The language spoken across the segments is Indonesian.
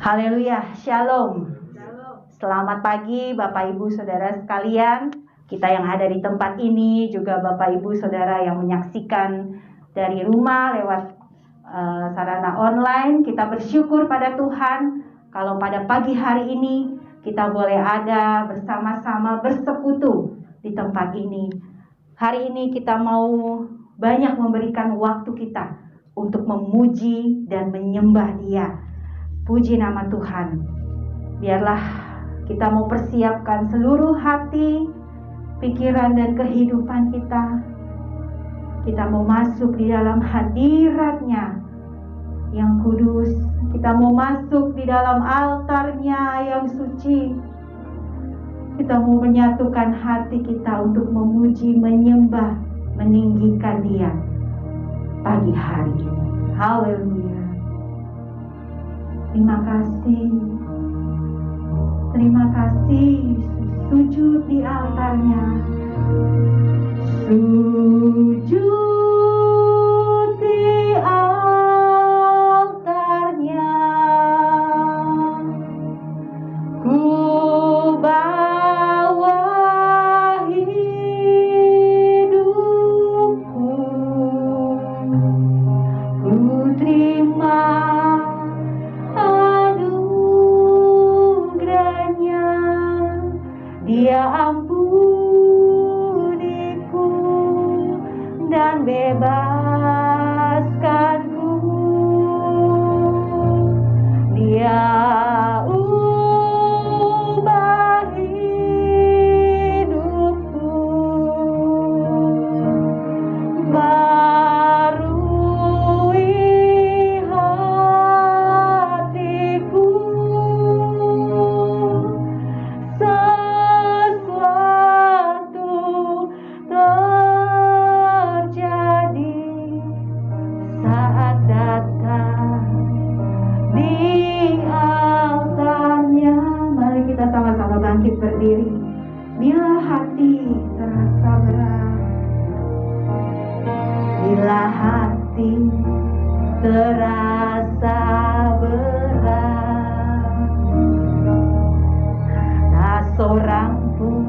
Haleluya, shalom. Selamat pagi Bapak Ibu Saudara sekalian. Kita yang ada di tempat ini, juga Bapak Ibu Saudara yang menyaksikan dari rumah lewat sarana online. Kita bersyukur pada Tuhan kalau pada pagi hari ini kita boleh ada bersama-sama bersekutu di tempat ini. Hari ini kita mau banyak memberikan waktu kita untuk memuji dan menyembah Dia. Puji nama Tuhan. Biarlah kita mau persiapkan seluruh hati, pikiran dan kehidupan kita. Kita mau masuk di dalam hadirat-Nya yang kudus. Kita mau masuk di dalam altar-Nya yang suci. Kita mau menyatukan hati kita untuk memuji, menyembah, meninggikan Dia pagi hari ini. Haleluya. Terima kasih Yesus. Sujud di altar-Nya. Sujud di altar-Nya. Ku bawa hidupku. Ku terima anugerah-Nya. Dia ampuniku dan bebaskanku. Dia ubah hidupku. Barui hatiku. Sesuatu terjadi saat datang di altar-Nya. Mari kita sama-sama bangkit berdiri. Bila hati terasa berat, bila hati terasa berat, tak seorang pun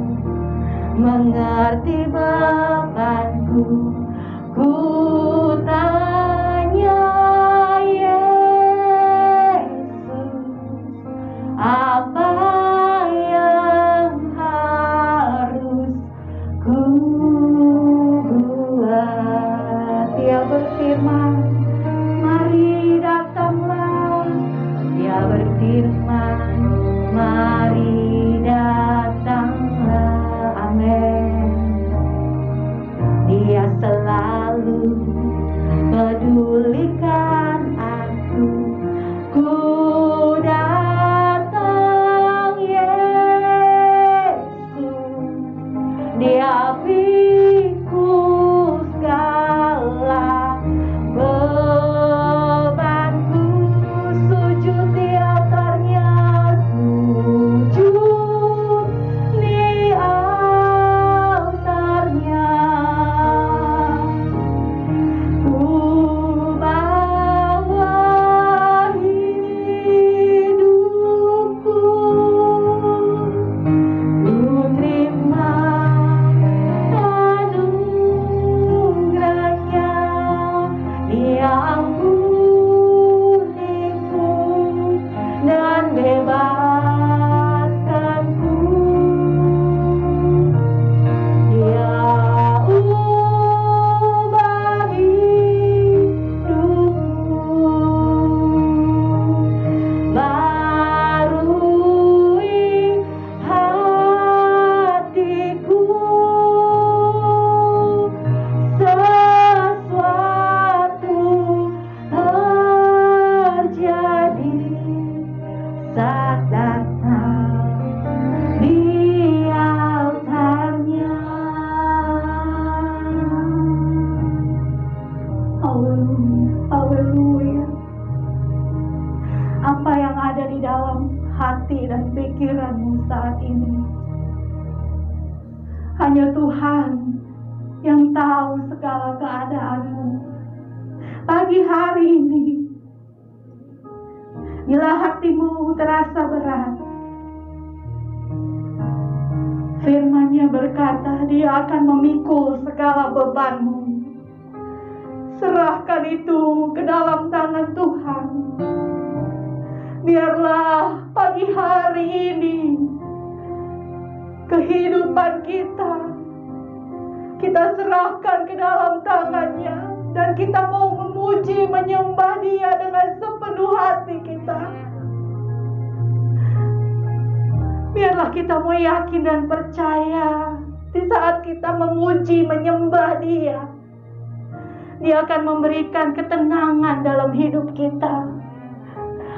mengerti bebanku. Ku tanya Yesus, apa yang harus ku buat? Dia berfirman, mari datanglah. Dia berfirman, mari datanglah. Amin. Dia selalu pedulikan aku. Ku datang Yesus. Dia pikul segala bebanku. Sujud di altar-Nya. Sujud di altar-Nya. Ku bawa hidupku. Ku terima anugerah-Nya. Dia ampuniku dan bebaskanku. Dia ubah hidupku. Barui hatiku. Sesuatu terjadi saat datang di altar-Nya. Haleluya, haleluya. Apa yang ada di dalam hati dan pikiranmu saat ini? Hanya Tuhan yang tahu segala keadaanmu. Pagi hari ini Bila hatimu terasa berat, firman-Nya berkata, Dia akan memikul segala bebanmu. Serahkan itu ke dalam tangan Tuhan. Biarlah pagi hari ini kehidupan kita serahkan ke dalam tangan-Nya, dan kita mau memuji, menyembah Dia dengan sepenuh hati kita. Biarlah kita mau yakin dan percaya, di saat kita memuji, menyembah Dia, Dia akan memberikan ketenangan dalam hidup kita.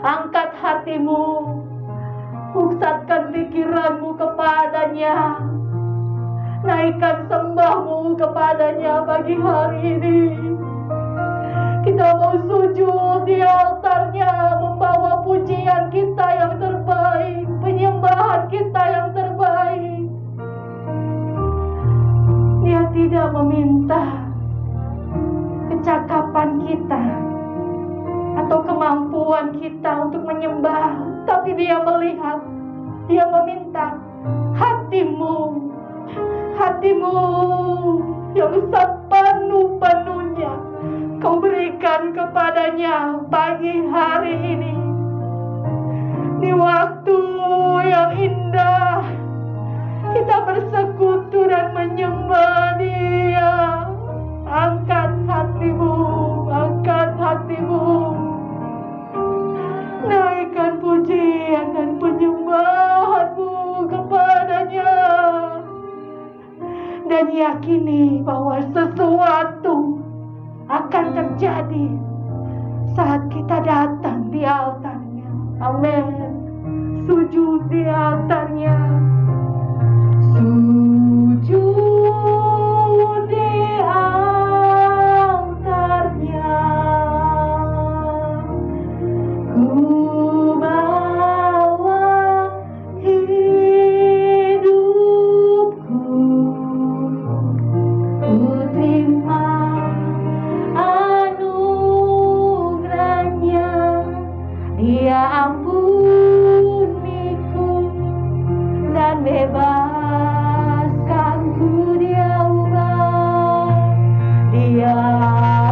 Angkat hatimu, pusatkan pikiranmu kepada-Nya, naikkan sembahmu kepada-Nya pagi hari ini. Kita mau sujud di altar-Nya, membawa pujian kita yang terbaik, penyembahan kita yang terbaik. Dia tidak meminta kecakapan kita atau kemampuan kita untuk menyembah, tapi Dia melihat, Dia meminta hatimu yang sepenuh-penuhnya kau berikan kepada-Nya pagi hari ini. Di waktu yang indah kita bersekutu dan menyembah Dia. Angkat hatimu, naikkan pujian dan penyembahanmu kepada-Nya, dan yakini bahwa sesuatu akan terjadi saat kita datang di altar-Nya. Amin. Sujud di altar-Nya. Sujud di altar-Nya. Ku bawa hidupku, ku terima anugerah-Nya. Dia ampuniku dan bebaskanku. Dia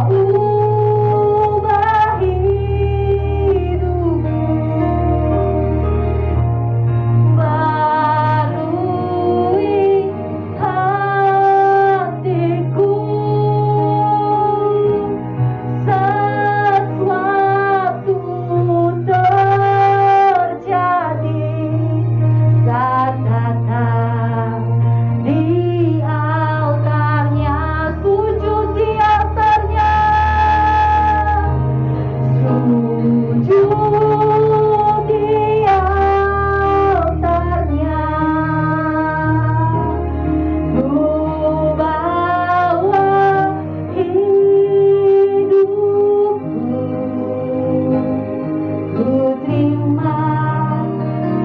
ubah hidupku melalui hatiku. Sesuatu terjadi saat datang di altar-Nya. Sujud di altar-Nya. Sujud di altar-Nya. Ku bawa hidupku, ku terima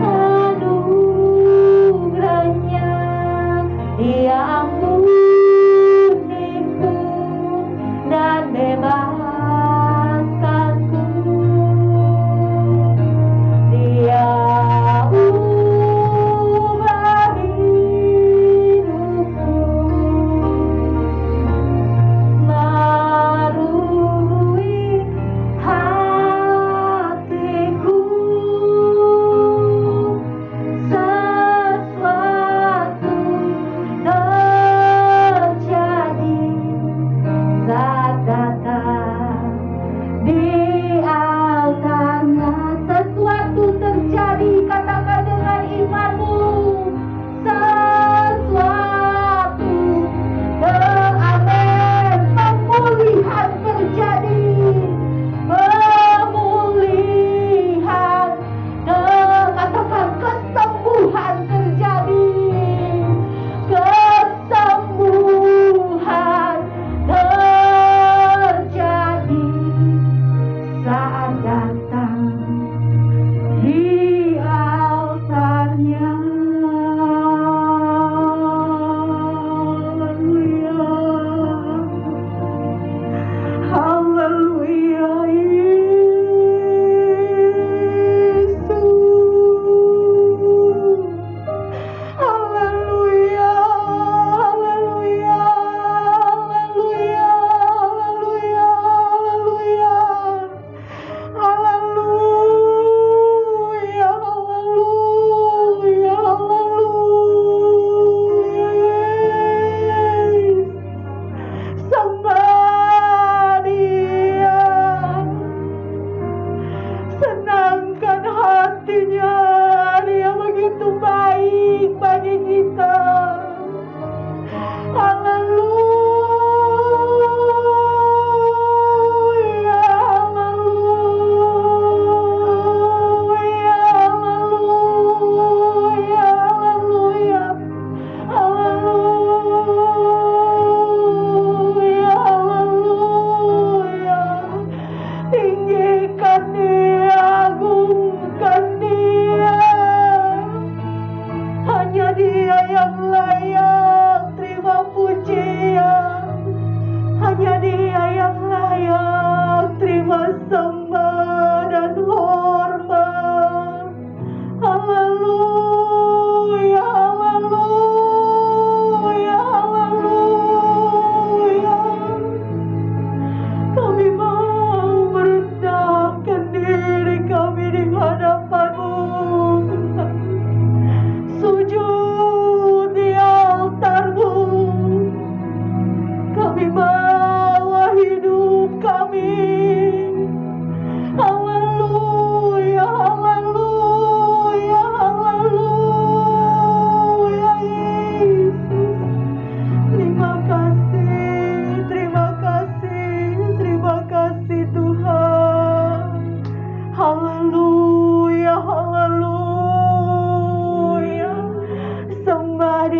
anugerah-Nya. Dia ampuniku dan bebaskanku. Dia ubah hidupku melalui hatiku. Sesuatu terjadi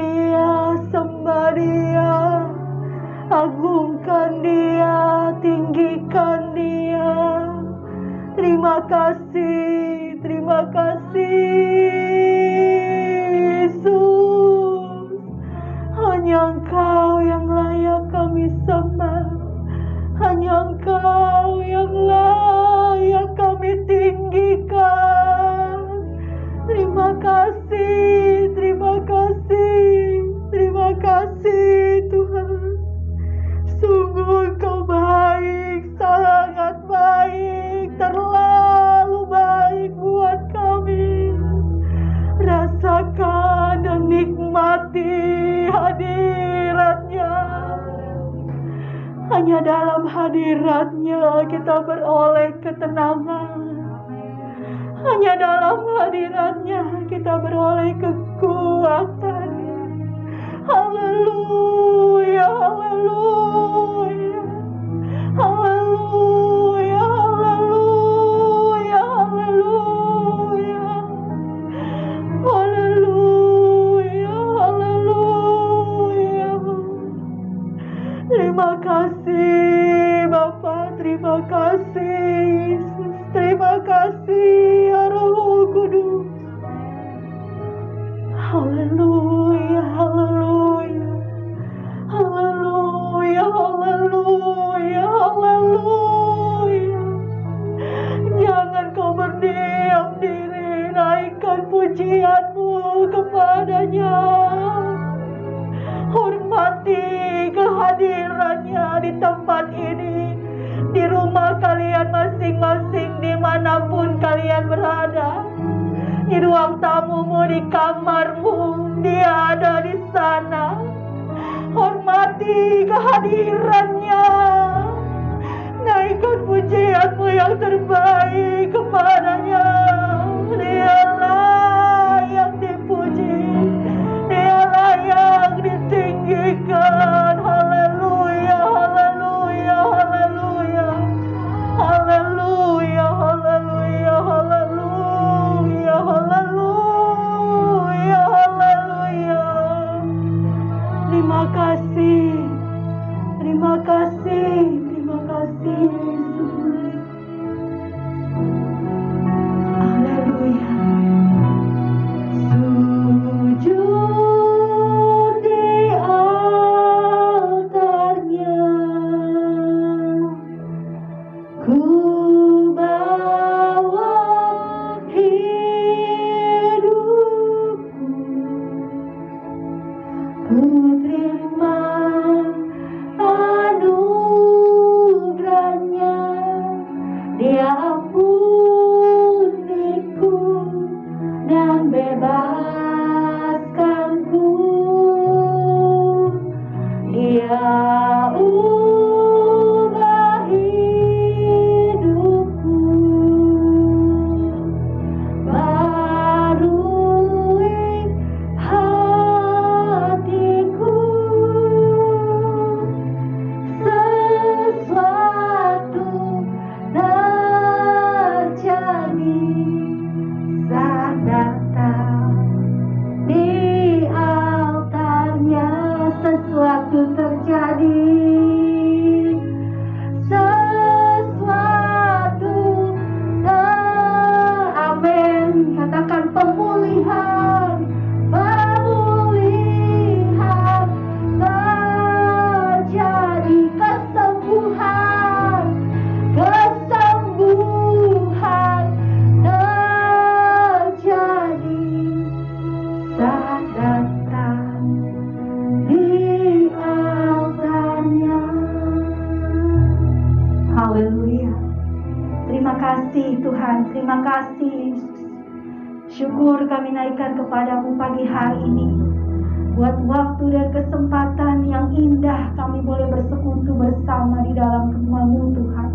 Dia, sembah Dia, agungkan Dia, tinggikan Dia. Terima kasih Yesus. Hanya Engkau yang layak kami sembah, hanya Engkau yang layak kami tinggikan. Terima kasih Tuhan. Sungguh Engkau baik, sangat baik, terlalu baik buat kami. Rasakan dan nikmati hadirat-Nya. Hanya dalam hadirat-Nya kita beroleh ketenangan. Hanya dalam hadirat-Nya kita beroleh kekuatan. Haleluya, haleluya, haleluya, haleluya, haleluya, haleluya, haleluya. Terima kasih Bapa, terima kasih Yesus, terima kasih ya Roh Kudus. Haleluya, haleluya, haleluya, haleluya, haleluya. Jangan kau berdiam diri, naikkan pujianmu kepadanya. Hormati kehadirannya di tempat ini, di rumah kalian masing-masing, dimanapun kalian berada. Di ruang tamumu, di kamarmu, Dia ada di sana. Hormati kehadirannya. Naikkan pujianmu yang terbaik kepadanya. Dia layak dipuji, Dia layak ditinggikan. Haleluya, haleluya, haleluya, haleluya, haleluya, haleluya, haleluya, haleluya. Terima kasih, terima kasih, terima kasih Yesus. Haleluya. Sujud di altarnya, ku bawa hidupku, ku terima anugerahnya. Dia ampuniku dan bebaskanku. Dia ubah hidupku, barui hatiku. Sesuatu terjadi saat datang di altarnya. Sesuatu terjadi, sesuatu amin. Katakan pemulihan, pemulihan terjadi, kesembuhan, kesembuhan terjadi saat datang di altarnya. Haleluya. Terima kasih Tuhan, terima kasih Yesus. Syukur kami naikkan kepadamu pagi hari ini, buat waktu dan kesempatan yang indah kami boleh bersekutu bersama di dalam rumah-Mu Tuhan.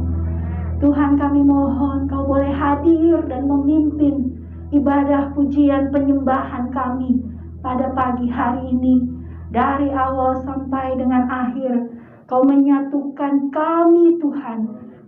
Tuhan, kami mohon Kau boleh hadir dan memimpin ibadah pujian penyembahan kami pada pagi hari ini. Dari awal sampai dengan akhir, Kau menyatukan kami Tuhan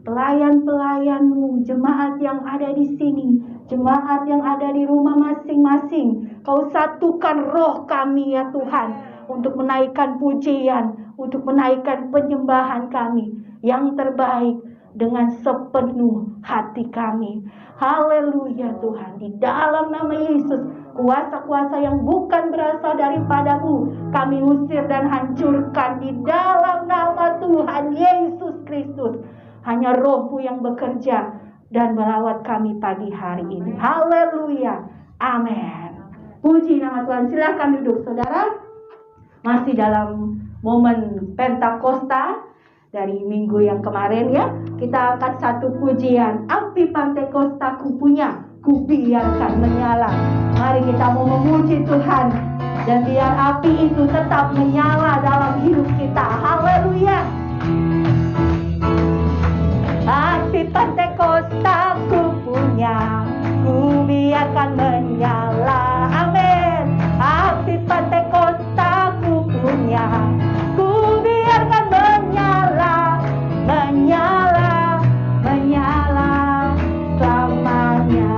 pelayan-pelayan-Mu, jemaat yang ada di sini, jemaat yang ada di rumah masing-masing. Kau satukan roh kami ya Tuhan, untuk menaikkan pujian, untuk menaikkan penyembahan kami yang terbaik dengan sepenuh hati kami. Haleluya Tuhan, di dalam nama Yesus, kuasa-kuasa yang bukan berasal daripadamu kami usir dan hancurkan di dalam nama Tuhan Yesus Kristus. Hanya Roh-Mu yang bekerja dan melawat kami pagi hari ini. Haleluya, amin. Puji nama Tuhan. Silakan duduk saudara. Masih dalam momen Pentakosta dari minggu yang kemarin ya. Kita angkat satu pujian. Api Pentakosta ku punya, ku biarkan menyala. Mari kita mau memuji Tuhan, dan biar api itu tetap menyala dalam hidup kita. Haleluya. Api Pentakosta ku punya, ku biarkan menyala. Amin. Api Pentakosta ku punya, ku biarkan menyala, menyala, menyala selamanya.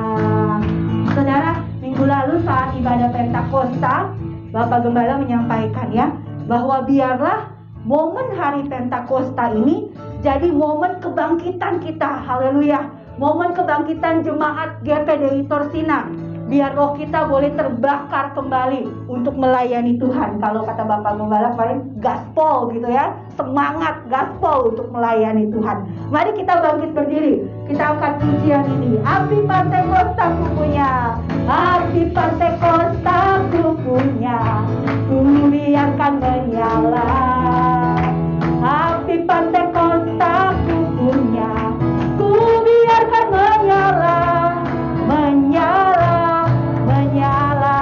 Saudara, minggu lalu saat ibadah Pentakosta, Bapak Gembala menyampaikan ya, bahwa biarlah momen hari Pentakosta ini jadi momen kebangkitan kita. Haleluya. Momen kebangkitan jemaat GPDI Torsina. Biar roh kita boleh terbakar kembali untuk melayani Tuhan. Kalau kata Bapak Gembala kemarin, gaspol gitu ya. Semangat gaspol untuk melayani Tuhan. Mari kita bangkit berdiri. Kita angkat pujian ini. Api Pentakosta ku punya, api Pentakosta ku punya, ku biarkan menyala. Api Pentakosta ku punya, ku biarkan menyala, menyala, menyala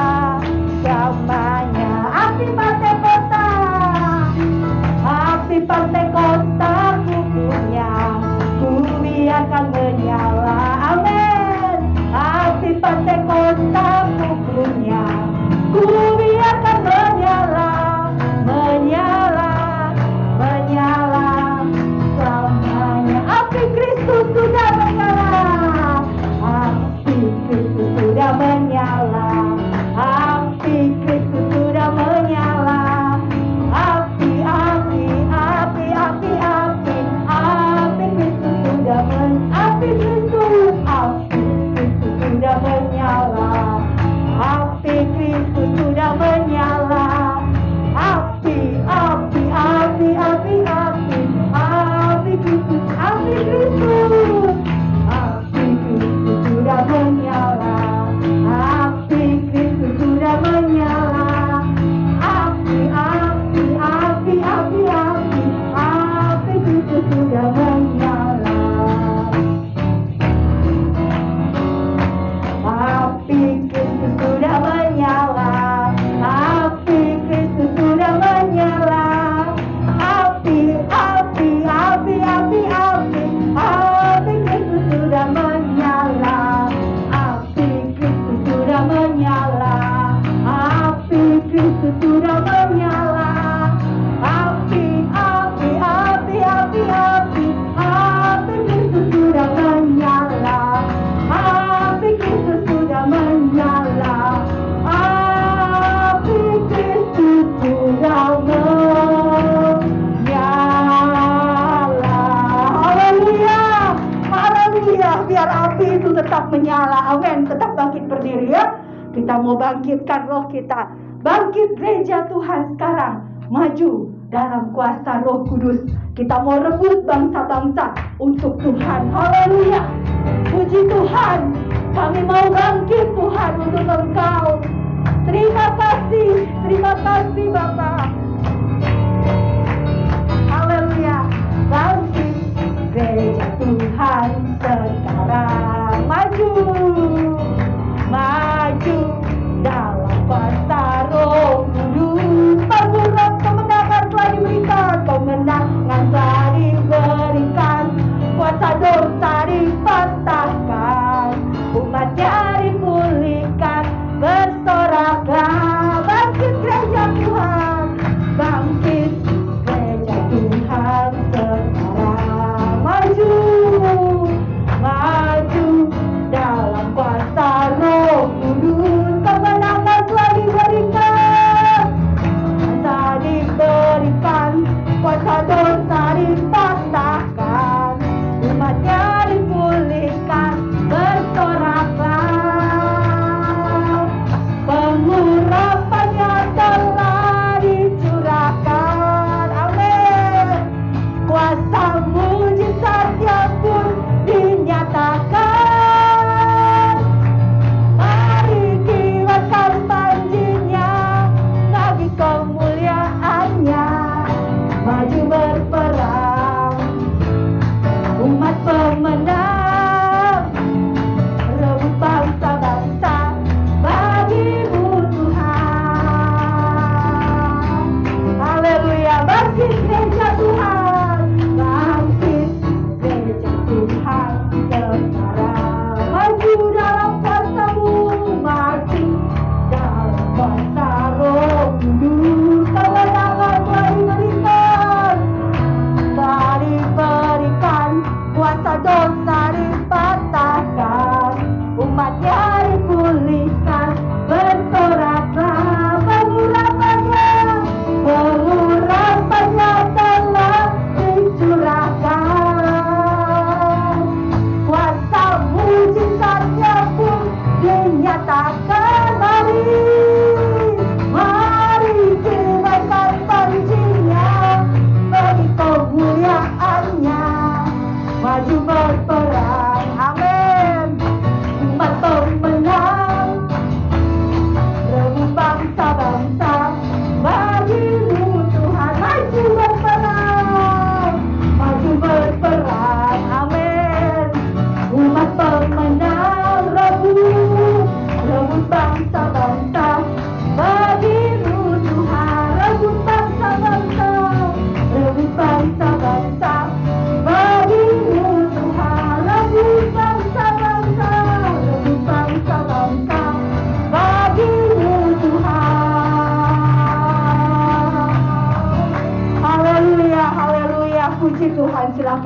selamanya. Api Pentakosta, api Pentakosta ku punya, ku biarkan menyala. Amin. Api Pentakosta ku punya, ku biarkan menyala, menyala, menyala selamanya. Api Kristus sudah menyala, api Kristus sudah menyala, api Kristus sudah menyala. Api, api, api, api, api, api Kristus sudah api Kristus, api Kristus sudah menyala, api Kristus sudah menyala. Api, api, api, api, api, api Kristus, api Kristus, api Kristus sudah menyala, api Kristus sudah menyala. Api, api, api, api, api, api Kristus sudah menyala. Api Kristus sudah menyala, api Kristus sudah menyala. Api, api, api, api, api, api Kristus sudah menyala, api Kristus sudah menyala, api Kristus sudah menyala. Api, api, api, api, api, api Kristus sudah menyala, api Kristus sudah menyala, api Kristus sudah menyala. Haleluya, haleluya. Biar api itu tetap menyala. Amin. Tetap bangkit berdiri ya. Kita mau bangkitkan roh kita. Bangkit gereja Tuhan sekarang. Maju dalam kuasa Roh Kudus. Kita mau rebut bangsa-bangsa untuk Tuhan. Haleluya. Puji Tuhan. Kami mau bangkit Tuhan untuk Engkau. Terima kasih Bapak. Haleluya. Bangkit gereja Tuhan sekarang. Maju, maju dalam kuasa Roh Kudus. Panggilan kemenangan telah diberikan, kemenangan telah diberikan, kuasa dosa dipatahkan, umatnya dipulihkan, bersoraklah. Bangkit gereja Tuhan,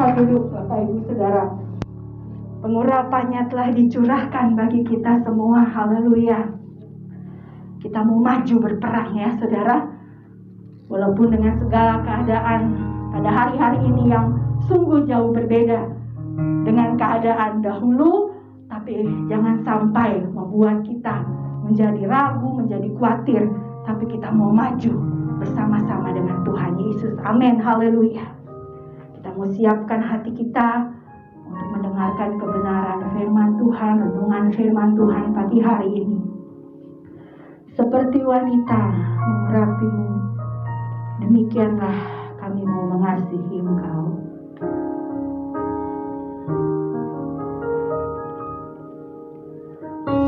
Silahkan duduk Bapak Ibu Saudara. Pengurapannya telah dicurahkan bagi kita semua. Haleluya. Kita mau maju berperang ya saudara. Walaupun dengan segala keadaan pada hari-hari ini yang sungguh jauh berbeda dengan keadaan dahulu, tapi jangan sampai membuat kita menjadi ragu, menjadi khawatir, tapi kita mau maju bersama-sama dengan Tuhan Yesus. Amin, haleluya. Kita mau siapkan hati kita untuk mendengarkan kebenaran firman Tuhan, renungan firman Tuhan pagi hari ini. Seperti wanita mengurapimu, demikianlah kami mau mengasihi engkau.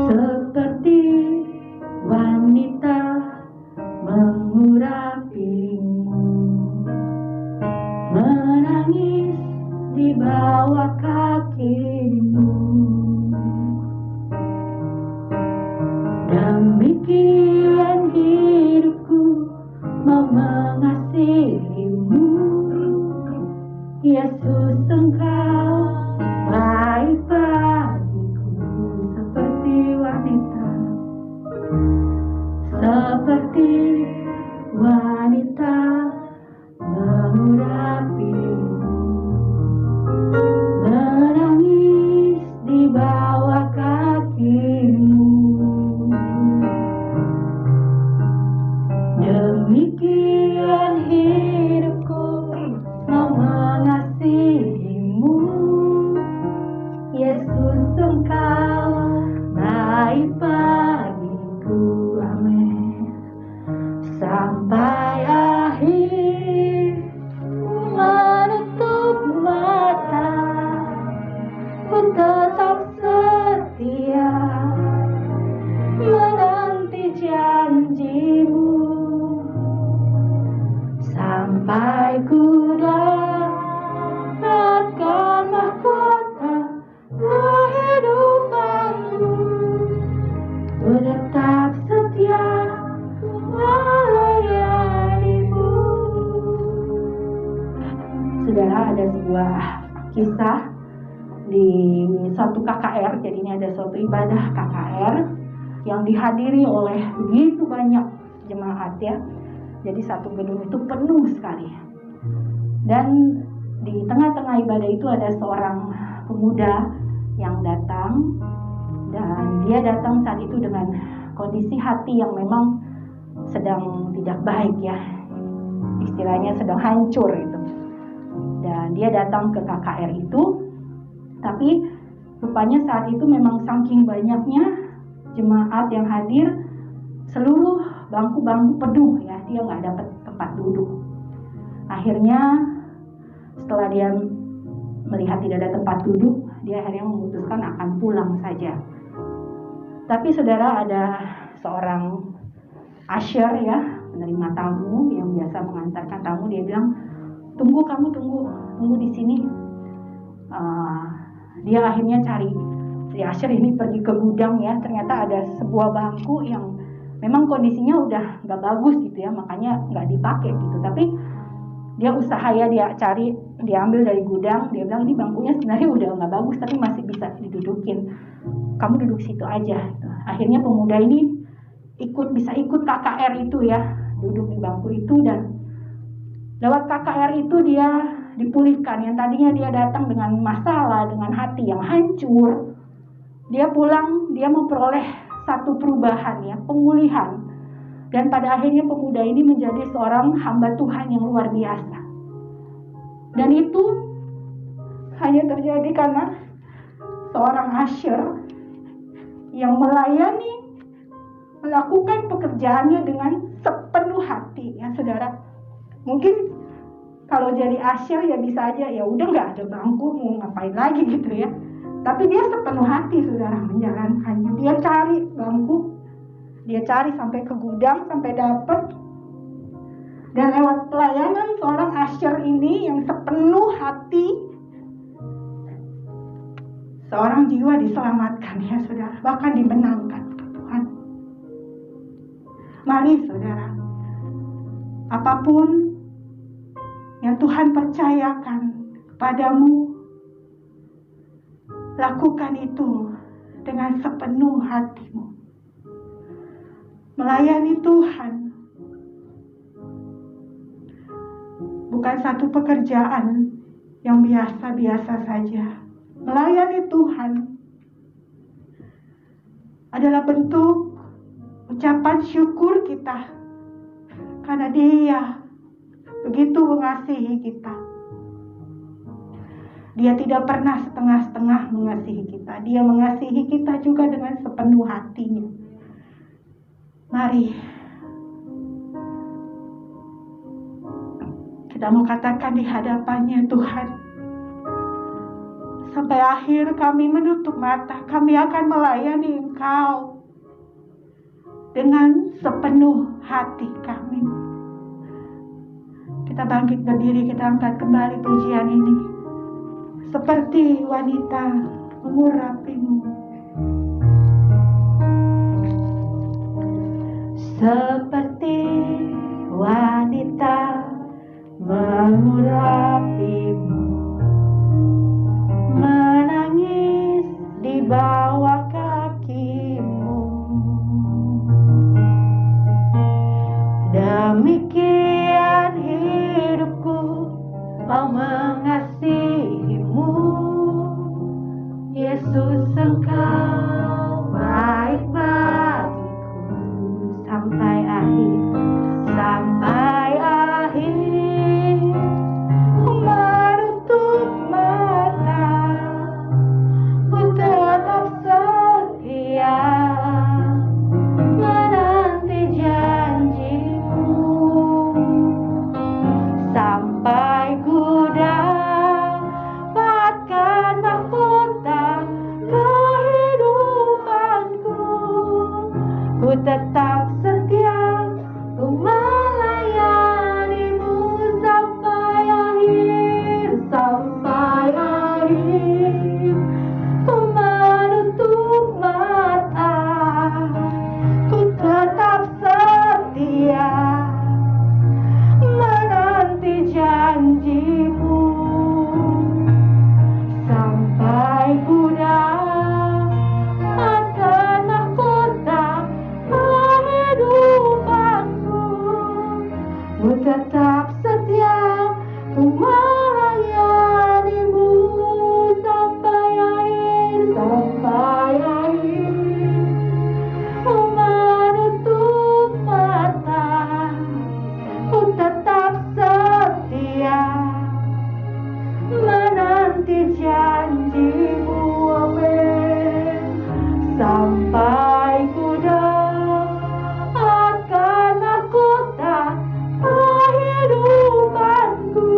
Seperti wanita mengurapimu, menangis di bawah kakimu, demikian hidupku mau mengasihimu. Yesus, engkau baik bagiku. Seperti wanita, seperti wanita mengurapimu, menangis di bawah kakimu, demikian hidupku mau mengasihimu. Yesus, engkau baik bagiku. Amin. Sampai akhir menutup mata, ku tetap setia menanti janjimu. Sampai ku dapatkan mahkota kehidupanmu, ku tetap setia melayanimu. Saudara, ada sebuah kisah di suatu KKR. Jadi ini ada suatu ibadah KKR yang dihadiri oleh begitu banyak jemaat ya. Jadi satu gedung itu penuh sekali. Dan di tengah-tengah ibadah itu ada seorang pemuda yang datang. Dan dia datang saat itu dengan kondisi hati yang memang sedang tidak baik ya. Istilahnya sedang hancur itu. Dan dia datang ke KKR itu. Tapi rupanya saat itu memang saking banyaknya jemaat yang hadir, seluruh bangku-bangku penuh ya, dia nggak dapat tempat duduk. Akhirnya setelah dia melihat tidak ada tempat duduk, dia akhirnya memutuskan akan pulang saja. Tapi saudara, ada seorang usher ya, penerima tamu yang biasa mengantarkan tamu. Dia bilang, tunggu di sini. Dia akhirnya cari, si usher ini pergi ke gudang ya, ternyata ada sebuah bangku yang memang kondisinya udah nggak bagus gitu ya, makanya nggak dipakai gitu. Tapi dia usaha ya, dia cari, dia ambil dari gudang. Dia bilang ini bangkunya sebenarnya udah nggak bagus, tapi masih bisa didudukin. Kamu duduk situ aja. Gitu. Akhirnya pemuda ini bisa ikut KKR itu ya, duduk di bangku itu, dan lewat KKR itu dia dipulihkan. Yang tadinya dia datang dengan masalah, dengan hati yang hancur, dia pulang, dia memperoleh satu perubahan ya, pemulihan. Dan pada akhirnya pemuda ini menjadi seorang hamba Tuhan yang luar biasa. Dan itu hanya terjadi karena seorang usher yang melakukan pekerjaannya dengan sepenuh hati ya saudara. Mungkin kalau jadi usher ya bisa aja, ya udah nggak ada bangku, mau ngapain lagi gitu ya. Tapi dia sepenuh hati saudara menjalankannya. Dia cari bangku, dia cari sampai ke gudang, sampai dapat. Dan lewat pelayanan seorang usher ini yang sepenuh hati, seorang jiwa diselamatkan ya saudara, bahkan dimenangkan Tuhan. Mari saudara, apapun yang Tuhan percayakan padamu, lakukan itu dengan sepenuh hatimu. Melayani Tuhan bukan satu pekerjaan yang biasa-biasa saja. Melayani Tuhan adalah bentuk ucapan syukur kita karena Dia begitu mengasihi kita. Dia tidak pernah setengah-setengah mengasihi kita. Dia mengasihi kita juga dengan sepenuh hatinya. Mari kita mau katakan di hadapannya, Tuhan, sampai akhir kami menutup mata, kami akan melayani Engkau dengan sepenuh hati kami. Kita bangkit berdiri, kita angkat kembali pujian ini. Seperti wanita mengurapimu. Seperti wanita mengurapimu, menangis di bawah kakimu. Demikian hidupku mau mengasihimu, Yesus, Engkau baik bagiku sampai akhir, sampai akhir. Ku menutup mata, ku tetap setia menanti janjimu, sampai ku dapatkan mahkota kehidupanku. Ku tetap setia, ku melayanimu sampai akhir, sampai akhir. Ku menutup mata, ku tetap setia menanti janjimu, sampai ku dapatkan mahkota kehidupanku. Ku tetap setia, ku melayanimu sampai akhir, sampai akhir. Ku menutup mata, ku tetap setia menanti janjimu, amin. Sampai ku dapatkan mahkota kehidupanku.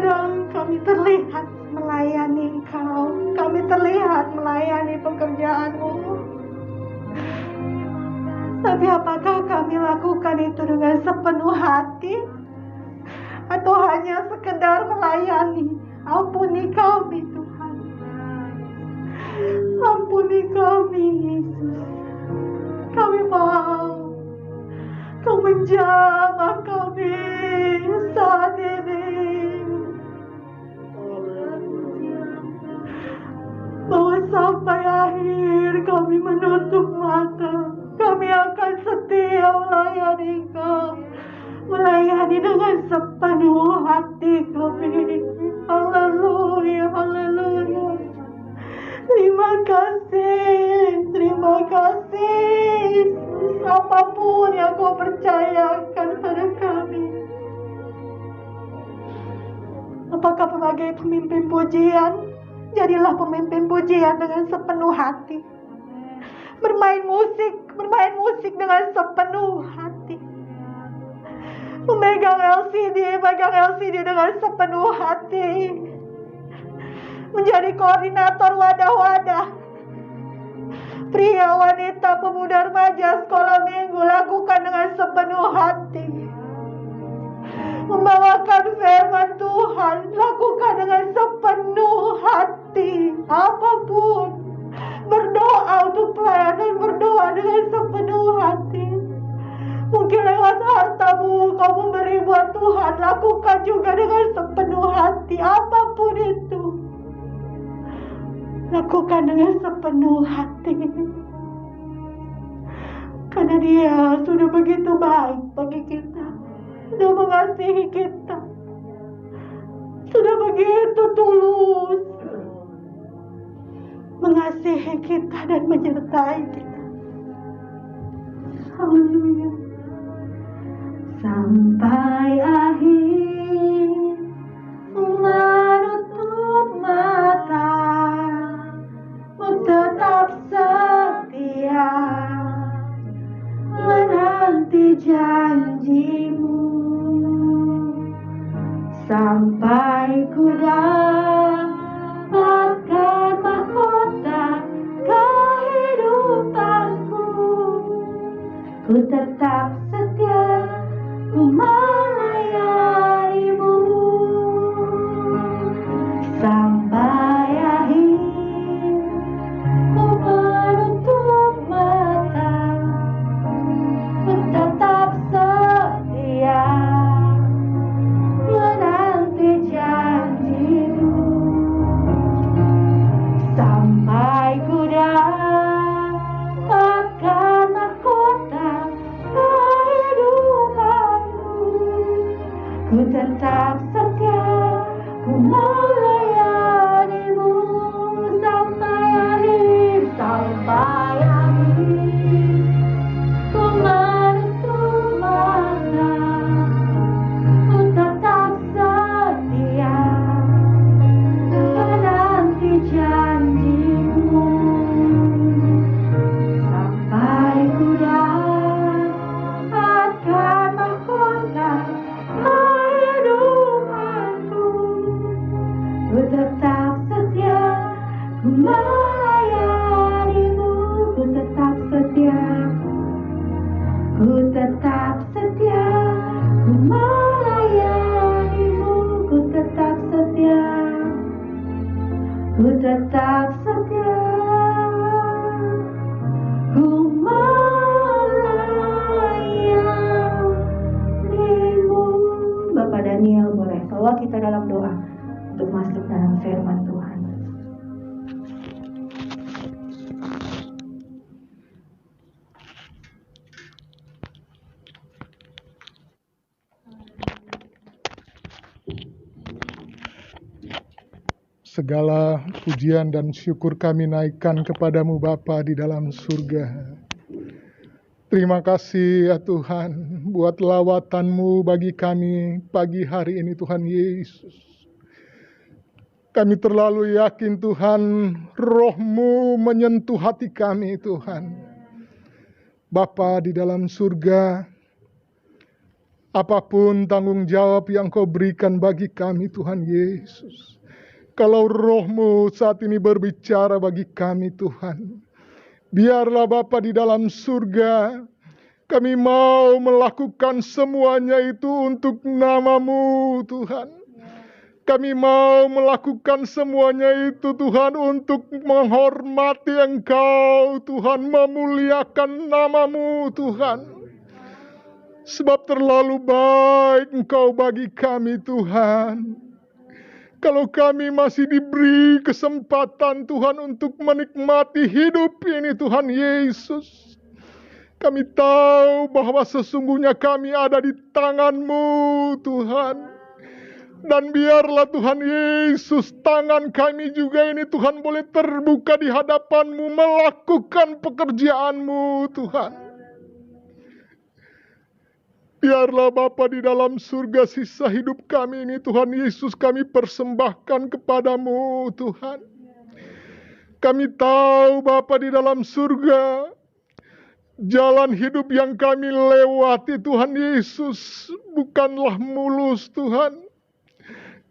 Kadang kami terlihat melayani Engkau, kami terlihat melayani pekerjaan-Mu. Tapi apakah kami lakukan itu dengan sepenuh hati? Atau hanya sekedar melayani? Ampuni kami Tuhan. Ampuni kami Yesus. Kami mau Kau menjamah kami saat ini. Bahwa sampai akhir kami menutup mata, kami akan setia melayani Kau, melayani dengan sepenuh hati kami. Haleluya, haleluya. Terima kasih, terima kasih. Apapun yang Kau percayakan pada kami. Apakah sebagai pemimpin pujian? Jadilah pemimpin pujian dengan sepenuh hati. Bermain musik dengan sepenuh hati. Memegang LCD dengan sepenuh hati. Menjadi koordinator wadah-wadah. Pria, wanita, pemuda, remaja, sekolah minggu, lakukan dengan sepenuh hati. Membawakan firman Tuhan, lakukan dengan sepenuh hati. Apapun, berdoa untuk pelayanan, berdoa dengan sepenuh hati. Mungkin lewat hartamu Kau memberi buat Tuhan, lakukan juga dengan sepenuh hati. Apapun itu, lakukan dengan sepenuh hati. Karena Dia sudah begitu baik bagi kita, sudah mengasihi kita, sudah begitu tulus mengasihi kita dan menyertai kita. Haleluya. Sampai akhir menutup mata, tetap setia menanti janji-Mu. Sampai ku dapatkan mahkota kehidupanku, ku tetap setia, ku melayani-Mu. Sampai akhir ku menutup mata, ku tetap setia menanti janji-Mu. Sampai ku dapatkan mahkota kehidupanku, ku tetap setia, ku melayani-Mu. Sampai akhir, sampai akhir, ku menutup mata, ku tetap setia menanti janji-Mu. Sampai ku dapatkan mahkota kehidupanku, ku tetap setia, ku melayani-Mu. Ku tetap setia, ku tetap setia, ku melayani-Mu. Ku tetap setia, ku tetap setia, ku melayani-Mu. Bapak Daniel, boleh bawa kita dalam doa untuk masuk dalam firman Tuhan. Segala pujian dan syukur kami naikkan kepadamu Bapa di dalam surga. Terima kasih ya Tuhan buat lawatan-Mu bagi kami pagi hari ini Tuhan Yesus. Kami terlalu yakin Tuhan, Roh-Mu menyentuh hati kami Tuhan. Bapa di dalam surga, Apapun tanggung jawab yang Kau berikan bagi kami Tuhan Yesus. Kalau Roh-Mu saat ini berbicara bagi kami Tuhan, biarlah Bapa di dalam surga, kami mau melakukan semuanya itu untuk nama-Mu Tuhan. Kami mau melakukan semuanya itu Tuhan untuk menghormati Engkau Tuhan, memuliakan nama-Mu Tuhan. Sebab terlalu baik Engkau bagi kami Tuhan. Kalau kami masih diberi kesempatan Tuhan untuk menikmati hidup ini Tuhan Yesus, kami tahu bahwa sesungguhnya kami ada di tangan-Mu Tuhan. Dan biarlah Tuhan Yesus, tangan kami juga ini Tuhan boleh terbuka di hadapan-Mu, melakukan pekerjaan-Mu Tuhan. Biarlah Bapa di dalam surga, sisa hidup kami ini Tuhan Yesus kami persembahkan kepadamu Tuhan. Kami tahu Bapa di dalam surga, jalan hidup yang kami lewati Tuhan Yesus bukanlah mulus Tuhan.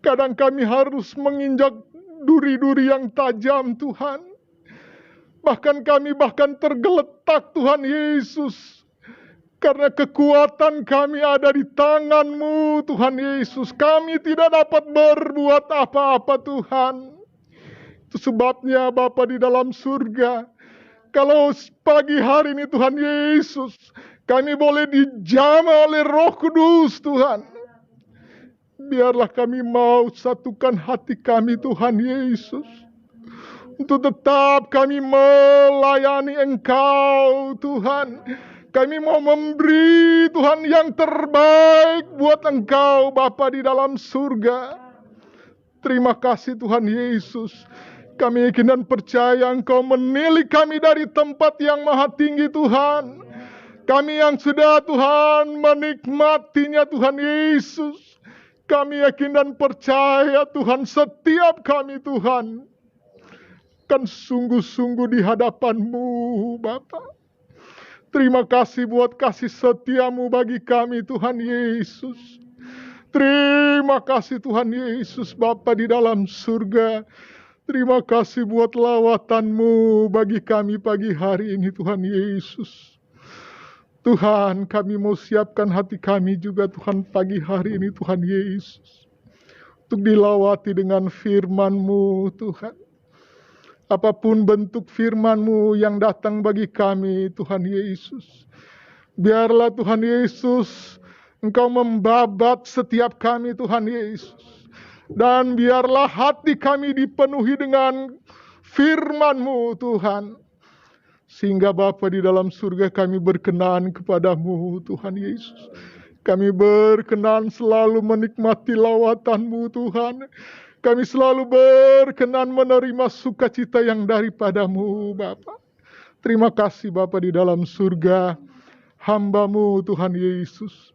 Kadang kami harus menginjak duri-duri yang tajam Tuhan. Bahkan kami tergeletak Tuhan Yesus. Karena kekuatan kami ada di tangan-Mu Tuhan Yesus. Kami tidak dapat berbuat apa-apa Tuhan. Itu sebabnya Bapa di dalam surga, kalau pagi hari ini Tuhan Yesus, kami boleh dijamah oleh Roh Kudus Tuhan. Biarlah kami mau satukan hati kami Tuhan Yesus. Untuk tetap kami melayani Engkau Tuhan. Kami mau memberi Tuhan yang terbaik buat Engkau Bapa di dalam surga. Terima kasih Tuhan Yesus. Kami yakin dan percaya Engkau menilik kami dari tempat yang maha tinggi Tuhan. Kami yang sudah Tuhan menikmatinya Tuhan Yesus. Kami yakin dan percaya Tuhan, setiap kami Tuhan kan sungguh-sungguh di hadapan-Mu Bapa. Terima kasih buat kasih setia-Mu bagi kami Tuhan Yesus. Terima kasih Tuhan Yesus Bapa di dalam surga. Terima kasih buat lawatan-Mu bagi kami pagi hari ini Tuhan Yesus. Tuhan, kami mau siapkan hati kami juga Tuhan pagi hari ini Tuhan Yesus. Untuk dilawati dengan firman-Mu Tuhan. Apapun bentuk firman-Mu yang datang bagi kami Tuhan Yesus. Biarlah Tuhan Yesus, Engkau membabat setiap kami Tuhan Yesus. Dan biarlah hati kami dipenuhi dengan firman-Mu Tuhan. Sehingga Bapa di dalam surga kami berkenan kepadamu Tuhan Yesus. Kami berkenan selalu menikmati lawatan-Mu Tuhan. Kami selalu berkenan menerima sukacita yang daripadamu Bapa. Terima kasih Bapa di dalam surga. Hamba-Mu Tuhan Yesus.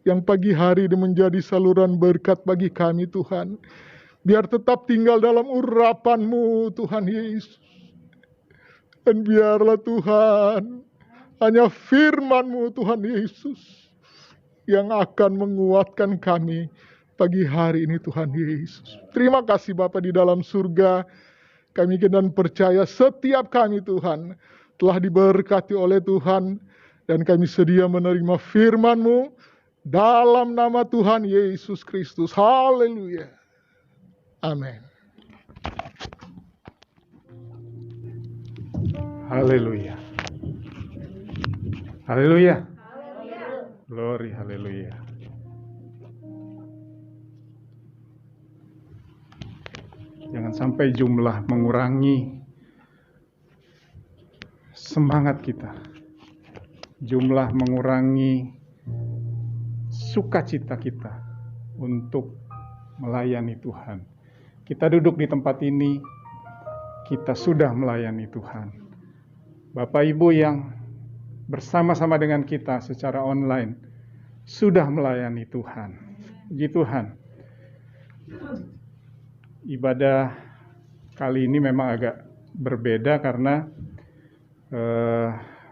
Yang pagi hari ini menjadi saluran berkat bagi kami Tuhan. Biar tetap tinggal dalam urapan-Mu Tuhan Yesus. Dan biarlah Tuhan, hanya firman-Mu Tuhan Yesus yang akan menguatkan kami pagi hari ini Tuhan Yesus. Terima kasih Bapa di dalam surga. Kami dan percaya setiap kami Tuhan telah diberkati oleh Tuhan. Dan kami sedia menerima firman-Mu dalam nama Tuhan Yesus Kristus. Haleluya. Amin. Haleluya. Haleluya. Glory, haleluya. Jangan sampai jumlah mengurangi semangat kita. Jumlah mengurangi sukacita kita untuk melayani Tuhan. Kita duduk di tempat ini, kita sudah melayani Tuhan. Bapak Ibu yang bersama-sama dengan kita secara online sudah melayani Tuhan. Puji Tuhan. Ibadah kali ini memang agak berbeda karena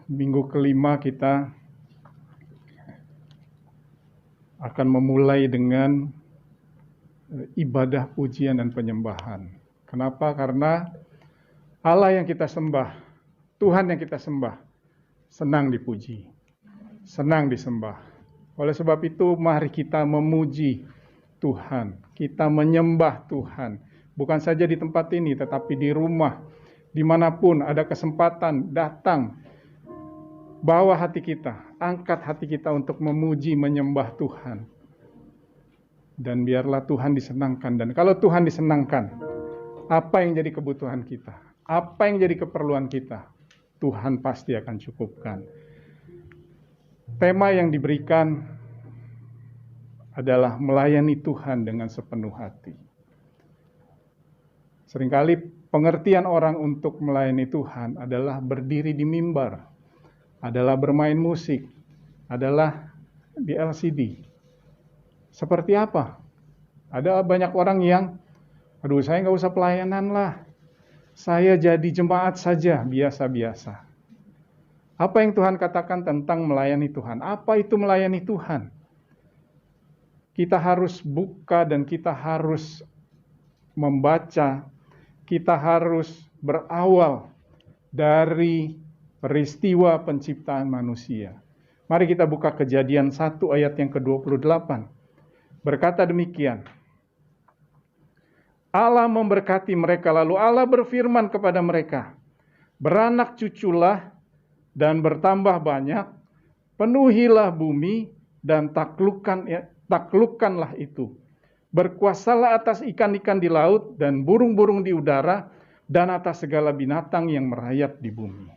minggu kelima kita akan memulai dengan ibadah pujian dan penyembahan. Kenapa? Karena Allah yang kita sembah, Tuhan yang kita sembah, senang dipuji, senang disembah. Oleh sebab itu, mari kita memuji Tuhan, kita menyembah Tuhan. Bukan saja di tempat ini, tetapi di rumah, dimanapun ada kesempatan, datang, bawa hati kita, angkat hati kita untuk memuji, menyembah Tuhan. Dan biarlah Tuhan disenangkan. Dan kalau Tuhan disenangkan, apa yang jadi kebutuhan kita, apa yang jadi keperluan kita, Tuhan pasti akan cukupkan. Tema yang diberikan adalah melayani Tuhan dengan sepenuh hati. Seringkali pengertian orang untuk melayani Tuhan adalah berdiri di mimbar, adalah bermain musik, adalah di LCD. Seperti apa? Ada banyak orang yang, aduh saya nggak usah pelayanan lah, saya jadi jemaat saja, biasa-biasa. Apa yang Tuhan katakan tentang melayani Tuhan? Apa itu melayani Tuhan? Kita harus buka dan kita harus membaca, kita harus berawal dari peristiwa penciptaan manusia. Mari kita buka Kejadian 1 ayat yang ke-28. Berkata demikian, Allah memberkati mereka, lalu Allah berfirman kepada mereka, beranak cuculah dan bertambah banyak, penuhilah bumi dan taklukkanlah itu. Berkuasalah atas ikan-ikan di laut dan burung-burung di udara dan atas segala binatang yang merayap di bumi.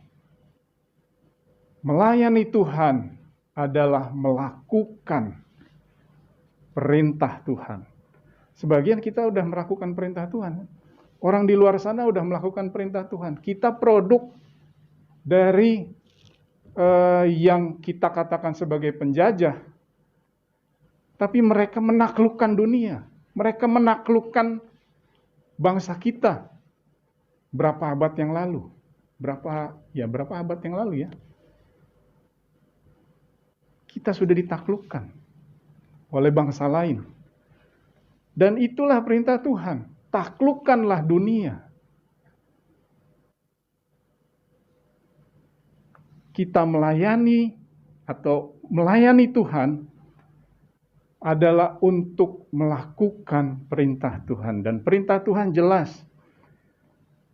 Melayani Tuhan adalah melakukan perintah Tuhan. Sebagian kita udah melakukan perintah Tuhan. Orang di luar sana udah melakukan perintah Tuhan. Kita produk dari yang kita katakan sebagai penjajah. Tapi mereka menaklukkan dunia. Mereka menaklukkan bangsa kita. Berapa abad yang lalu? Berapa abad yang lalu ya? Kita sudah ditaklukkan oleh bangsa lain. Dan itulah perintah Tuhan. Taklukkanlah dunia. Kita melayani atau melayani Tuhan adalah untuk melakukan perintah Tuhan. Dan perintah Tuhan jelas.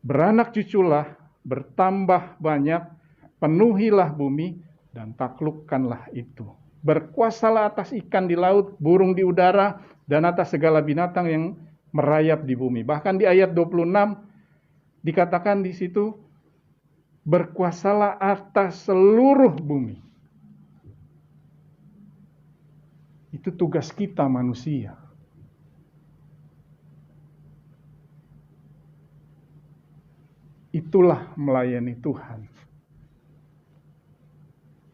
Beranak cuculah, bertambah banyak, penuhilah bumi, dan taklukkanlah itu. Berkuasalah atas ikan di laut, burung di udara, dan atas segala binatang yang merayap di bumi. Bahkan di ayat 26 dikatakan di situ, berkuasalah atas seluruh bumi. Itu tugas kita manusia. Itulah melayani Tuhan.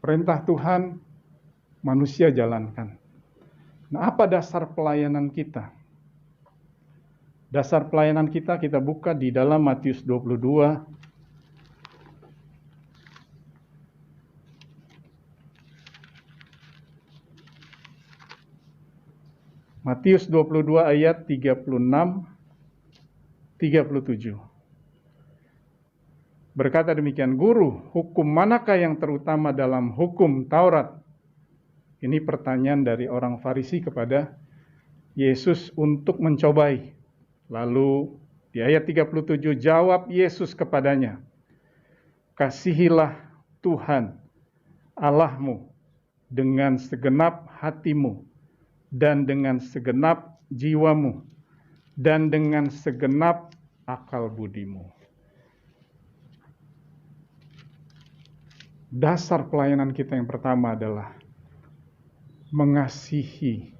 Perintah Tuhan manusia jalankan. Nah, apa dasar pelayanan kita? Dasar pelayanan kita buka di dalam Matius 22. Matius 22 ayat 36, 37. Berkata demikian, Guru, hukum manakah yang terutama dalam hukum Taurat? Ini pertanyaan dari orang Farisi kepada Yesus untuk mencobai. Lalu di ayat 37 jawab Yesus kepadanya, kasihilah Tuhan Allahmu dengan segenap hatimu dan dengan segenap jiwamu dan dengan segenap akal budimu. Dasar pelayanan kita yang pertama adalah mengasihi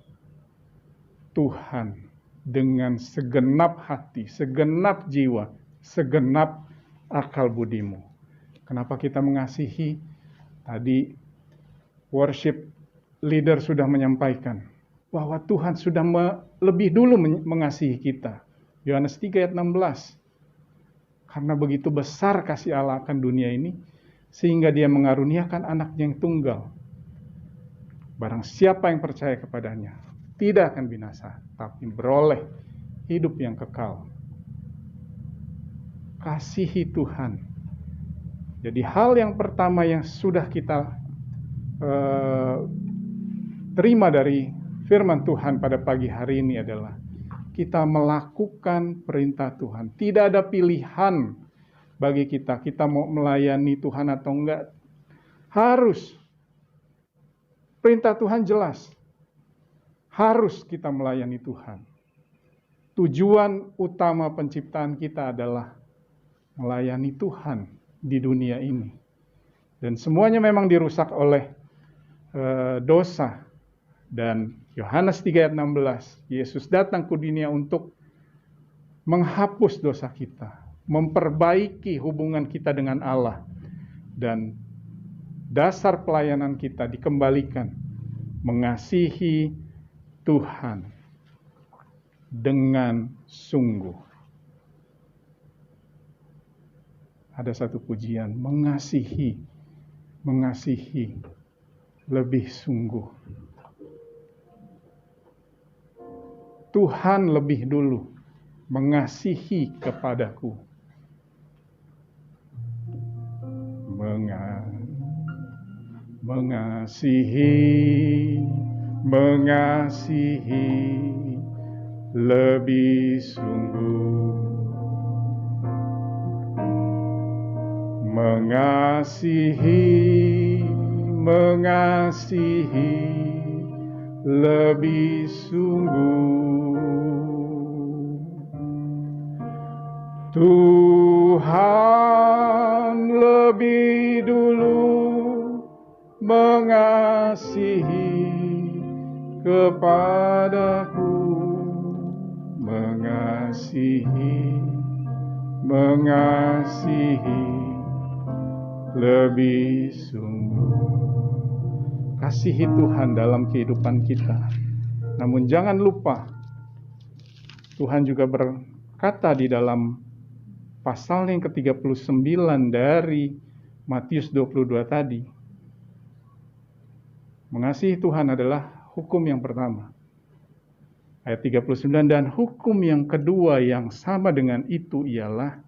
Tuhan dengan segenap hati, segenap jiwa, segenap akal budimu. Kenapa kita mengasihi? Tadi worship leader sudah menyampaikan bahwa Tuhan sudah lebih dulu mengasihi kita. Yohanes 3 ayat 16. Karena begitu besar kasih Allah akan dunia ini, sehingga dia mengaruniakan anaknya yang tunggal. Barang siapa yang percaya kepadanya tidak akan binasa, tapi beroleh hidup yang kekal. Kasihi Tuhan. Jadi hal yang pertama yang sudah kita terima dari firman Tuhan pada pagi hari ini adalah kita melakukan perintah Tuhan. Tidak ada pilihan bagi kita. Kita mau melayani Tuhan atau enggak. Harus. Perintah Tuhan jelas. Harus kita melayani Tuhan. Tujuan utama penciptaan kita adalah melayani Tuhan di dunia ini. Dan semuanya memang dirusak oleh dosa. Dan Yohanes 3 ayat 16, Yesus datang ke dunia untuk menghapus dosa kita, memperbaiki hubungan kita dengan Allah, dan dasar pelayanan kita dikembalikan mengasihi Tuhan dengan sungguh. Ada satu pujian, mengasihi lebih sungguh. Tuhan lebih dulu mengasihi kepadaku. Mengasihi lebih sungguh. Mengasihi lebih sungguh. Tuhan lebih dulu mengasihi kepadaku. Mengasihi lebih sungguh. Kasihi Tuhan dalam kehidupan kita. Namun jangan lupa, Tuhan juga berkata di dalam pasal yang ke-39 dari Matius 22 tadi, mengasihi Tuhan adalah hukum yang pertama. Ayat 39, dan hukum yang kedua yang sama dengan itu ialah,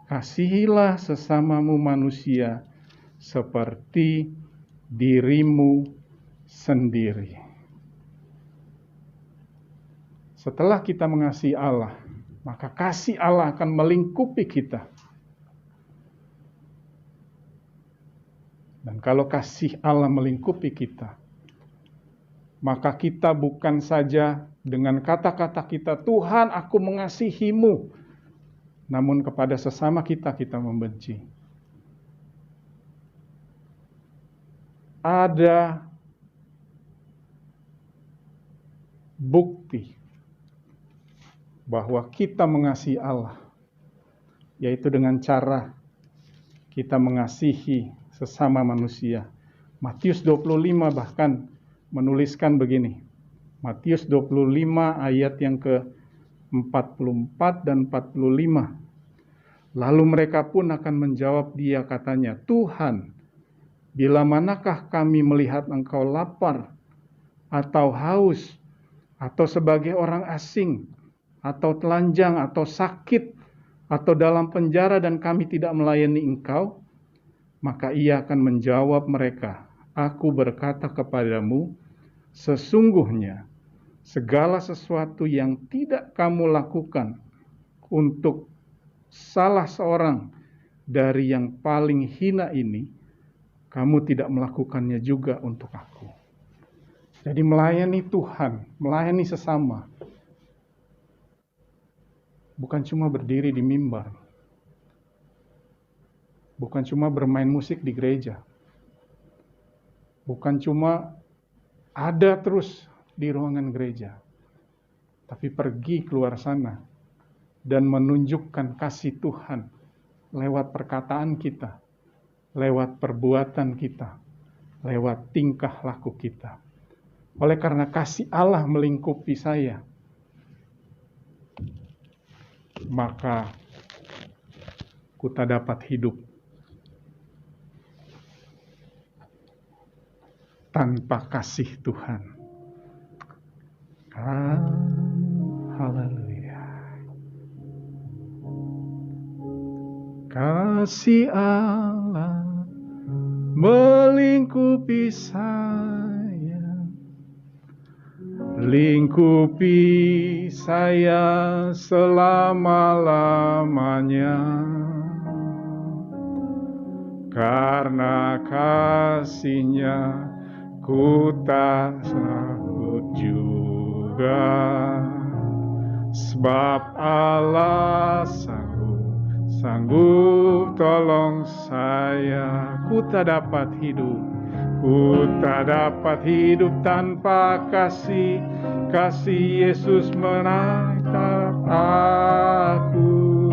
kasihilah sesamamu manusia seperti dirimu sendiri. Setelah kita mengasihi Allah, maka kasih Allah akan melingkupi kita. Dan kalau kasih Allah melingkupi kita, maka kita bukan saja dengan kata-kata kita, Tuhan aku mengasihimu, namun kepada sesama kita membenci. Ada bukti bahwa kita mengasihi Allah, yaitu dengan cara kita mengasihi sesama manusia. Matius 25 bahkan menuliskan begini. Matius 25 ayat yang ke-44 dan 45. Lalu mereka pun akan menjawab dia, katanya, Tuhan, bila manakah kami melihat engkau lapar, atau haus, atau sebagai orang asing, atau telanjang, atau sakit, atau dalam penjara dan kami tidak melayani engkau? Maka ia akan menjawab mereka, aku berkata kepadamu, sesungguhnya segala sesuatu yang tidak kamu lakukan untuk salah seorang dari yang paling hina ini, kamu tidak melakukannya juga untuk aku. Jadi melayani Tuhan, melayani sesama, bukan cuma berdiri di mimbar, bukan cuma bermain musik di gereja, bukan cuma ada terus di ruangan gereja, tapi pergi keluar sana dan menunjukkan kasih Tuhan lewat perkataan kita, lewat perbuatan kita, lewat tingkah laku kita. Oleh karena kasih Allah melingkupi saya, maka kita dapat hidup. tanpa kasih Tuhan. Haleluya. Kasih Allah melingkupi saya, lingkupi saya selama-lamanya. Karena kasih-Nya ku tak takut juga, sebab Allah sanggup tolong saya. Ku tak dapat hidup tanpa kasih Yesus menatap aku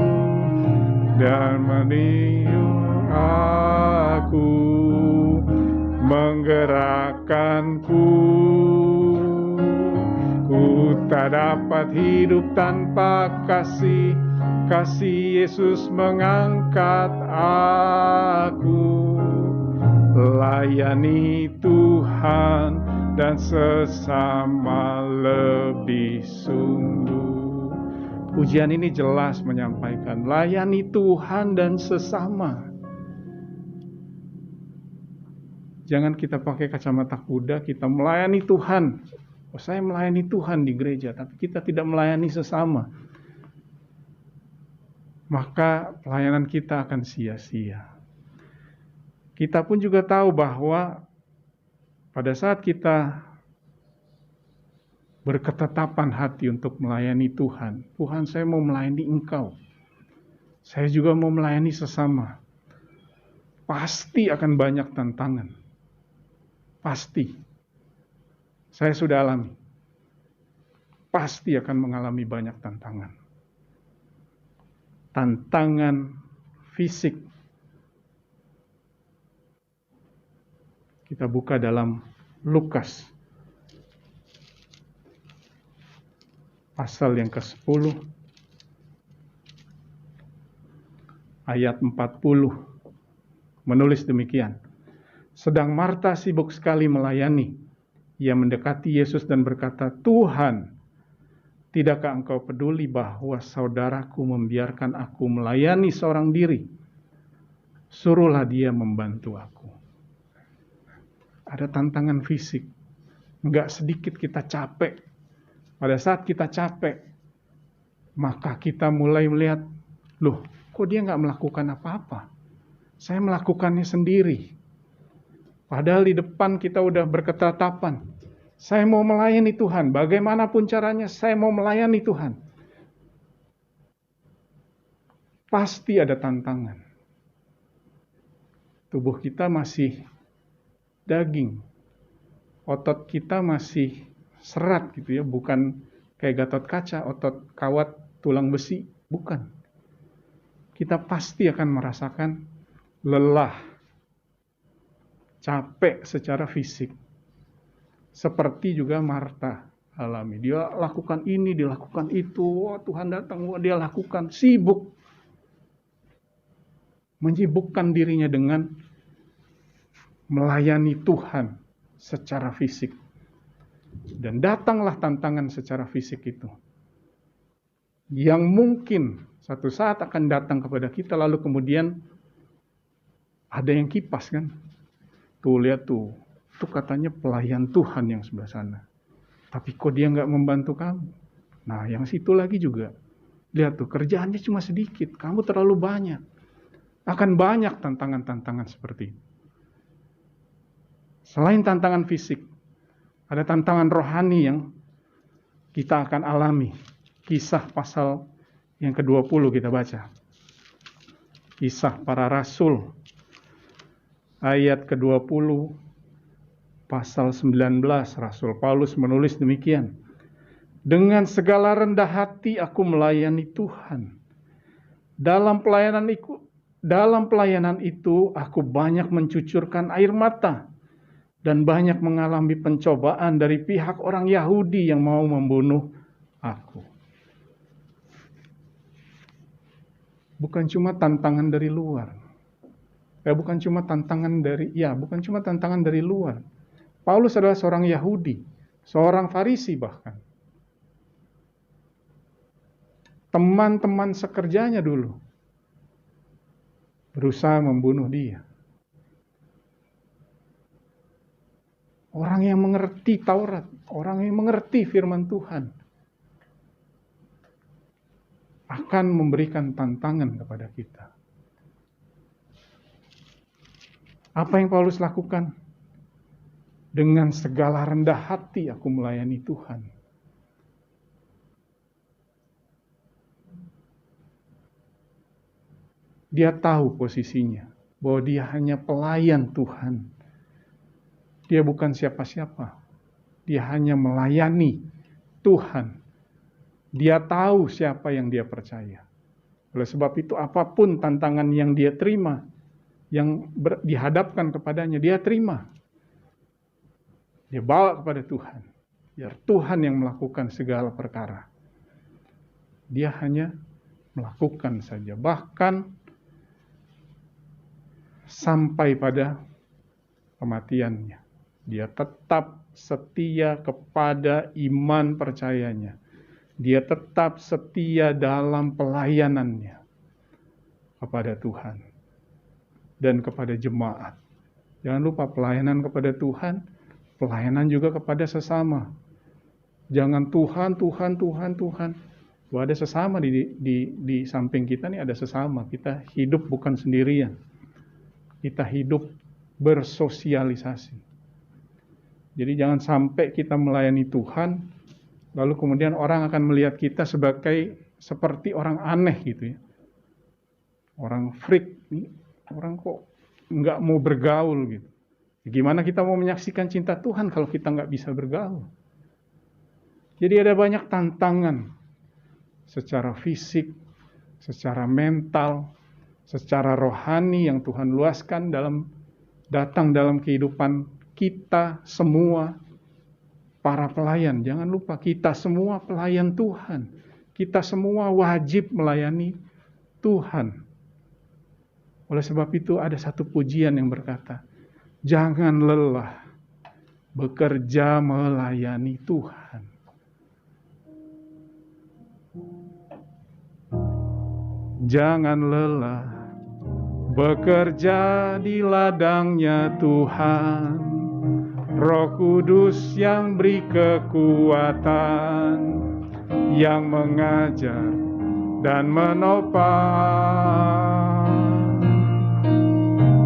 dan meniup aku, menggerakkanku. Ku tak dapat hidup tanpa kasih Yesus mengangkat aku. Layani Tuhan dan sesama lebih sungguh. Pujian ini jelas menyampaikan layani Tuhan dan sesama. Jangan kita pakai kacamata kuda, kita melayani Tuhan. Oh, saya melayani Tuhan di gereja, tapi kita tidak melayani sesama. Maka pelayanan kita akan sia-sia. Kita pun juga tahu bahwa pada saat kita berketetapan hati untuk melayani Tuhan, Tuhan, saya mau melayani Engkau. Saya juga mau melayani sesama. Pasti akan banyak tantangan. Pasti. Saya sudah alami. Pasti akan mengalami banyak tantangan. Tantangan fisik. Kita buka dalam Lukas pasal yang ke-10 ayat 40 menulis demikian. Sedang Marta sibuk sekali melayani. Ia mendekati Yesus dan berkata, "Tuhan, tidakkah Engkau peduli bahwa saudaraku membiarkan aku melayani seorang diri? Suruhlah dia membantu aku." Ada tantangan fisik. Enggak sedikit kita capek. Pada saat kita capek, maka kita mulai melihat, loh, kok dia enggak melakukan apa-apa? Saya melakukannya sendiri. Padahal di depan kita udah berketetapan. Saya mau melayani Tuhan. Bagaimanapun caranya, saya mau melayani Tuhan. Pasti ada tantangan. Tubuh kita masih daging. Otot kita masih serat gitu ya. Bukan kayak Gatot Kaca, otot kawat tulang besi. Bukan. Kita pasti akan merasakan lelah. Capek secara fisik. Seperti juga Marta alami. Dia lakukan ini, dia lakukan itu. Wah, Tuhan datang, wah, dia lakukan. Sibuk. Menyibukkan dirinya dengan melayani Tuhan secara fisik. Dan datanglah tantangan secara fisik itu. Yang mungkin satu saat akan datang kepada kita, lalu kemudian ada yang kipas kan. Tuh lihat tuh katanya pelayan Tuhan yang sebelah sana. Tapi kok dia nggak membantu kamu? Nah yang situ lagi juga. Lihat tuh kerjaannya cuma sedikit, kamu terlalu banyak. Akan banyak tantangan-tantangan seperti itu. Selain tantangan fisik, ada tantangan rohani yang kita akan alami. Kisah pasal yang ke-20 kita baca. Kisah para Rasul. Ayat ke-20, pasal 19, Rasul Paulus menulis demikian. Dengan segala rendah hati aku melayani Tuhan. Dalam pelayanan itu aku banyak mencucurkan air mata dan banyak mengalami pencobaan dari pihak orang Yahudi yang mau membunuh aku. Bukan cuma tantangan dari luar. Bukan cuma tantangan dari luar, Paulus adalah seorang Yahudi, seorang Farisi bahkan. Teman-teman sekerjanya dulu berusaha membunuh dia. Orang yang mengerti Taurat, orang yang mengerti firman Tuhan, akan memberikan tantangan kepada kita. Apa yang Paulus lakukan? Dengan segala rendah hati aku melayani Tuhan. Dia tahu posisinya, bahwa dia hanya pelayan Tuhan. Dia bukan siapa-siapa. Dia hanya melayani Tuhan. Dia tahu siapa yang dia percaya. Oleh sebab itu, apapun tantangan yang dia terima, yang dihadapkan kepadanya, dia terima. Dia bawa kepada Tuhan. Biar Tuhan yang melakukan segala perkara. Dia hanya melakukan saja. Bahkan sampai pada kematiannya. Dia tetap setia kepada iman percayanya. Dia tetap setia dalam pelayanannya kepada Tuhan dan kepada jemaat. Jangan lupa pelayanan kepada Tuhan, pelayanan juga kepada sesama. Jangan Tuhan. Bahwa ada sesama di samping kita nih, ada sesama. Kita hidup bukan sendirian. Kita hidup bersosialisasi. Jadi jangan sampai kita melayani Tuhan, lalu kemudian orang akan melihat kita seperti orang aneh gitu ya. Orang freak, nih orang kok nggak mau bergaul gitu. Gimana kita mau menyaksikan cinta Tuhan kalau kita nggak bisa bergaul? Jadi ada banyak tantangan secara fisik, secara mental, secara rohani yang Tuhan luaskan datang dalam kehidupan kita semua para pelayan. Jangan lupa kita semua pelayan Tuhan. Kita semua wajib melayani Tuhan. Oleh sebab itu ada satu pujian yang berkata, jangan lelah bekerja melayani Tuhan. Jangan lelah bekerja di ladangnya Tuhan. Roh Kudus yang beri kekuatan, yang mengajar dan menopang.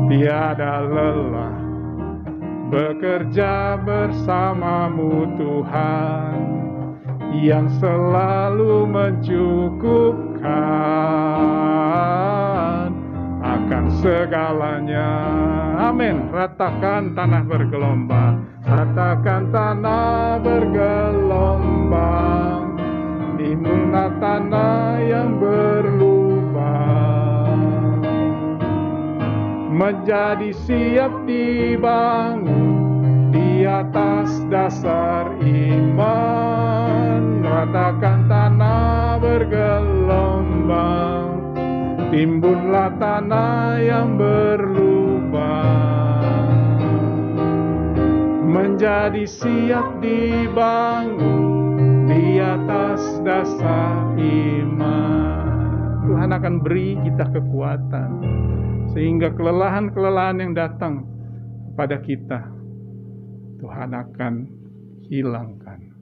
Tiada lelah bekerja bersamamu Tuhan, yang selalu mencukupkan akan segalanya. Amin. Ratakan tanah bergelombang, ratakan tanah bergelombang, timbullah tanah yang berlubang, menjadi siap dibangun di atas dasar iman. Ratakan tanah bergelombang, timbunlah tanah yang berlubang, menjadi siap dibangun di atas dasar iman. Tuhan akan beri kita kekuatan, sehingga kelelahan-kelelahan yang datang pada kita, Tuhan akan hilangkan.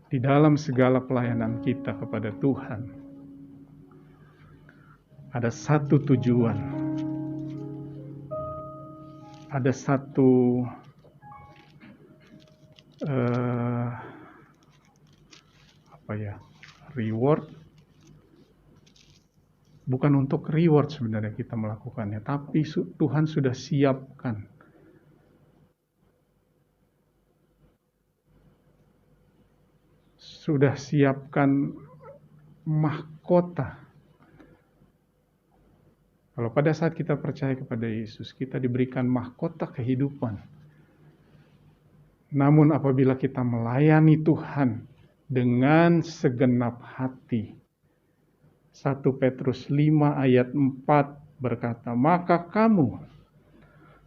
Di dalam segala pelayanan kita kepada Tuhan, ada satu tujuan, ada satu reward. Bukan untuk reward sebenarnya kita melakukannya, tapi Tuhan sudah siapkan. Sudah siapkan mahkota. Kalau pada saat kita percaya kepada Yesus, kita diberikan mahkota kehidupan. Namun apabila kita melayani Tuhan dengan segenap hati, 1 Petrus 5 ayat 4 berkata, "Maka kamu,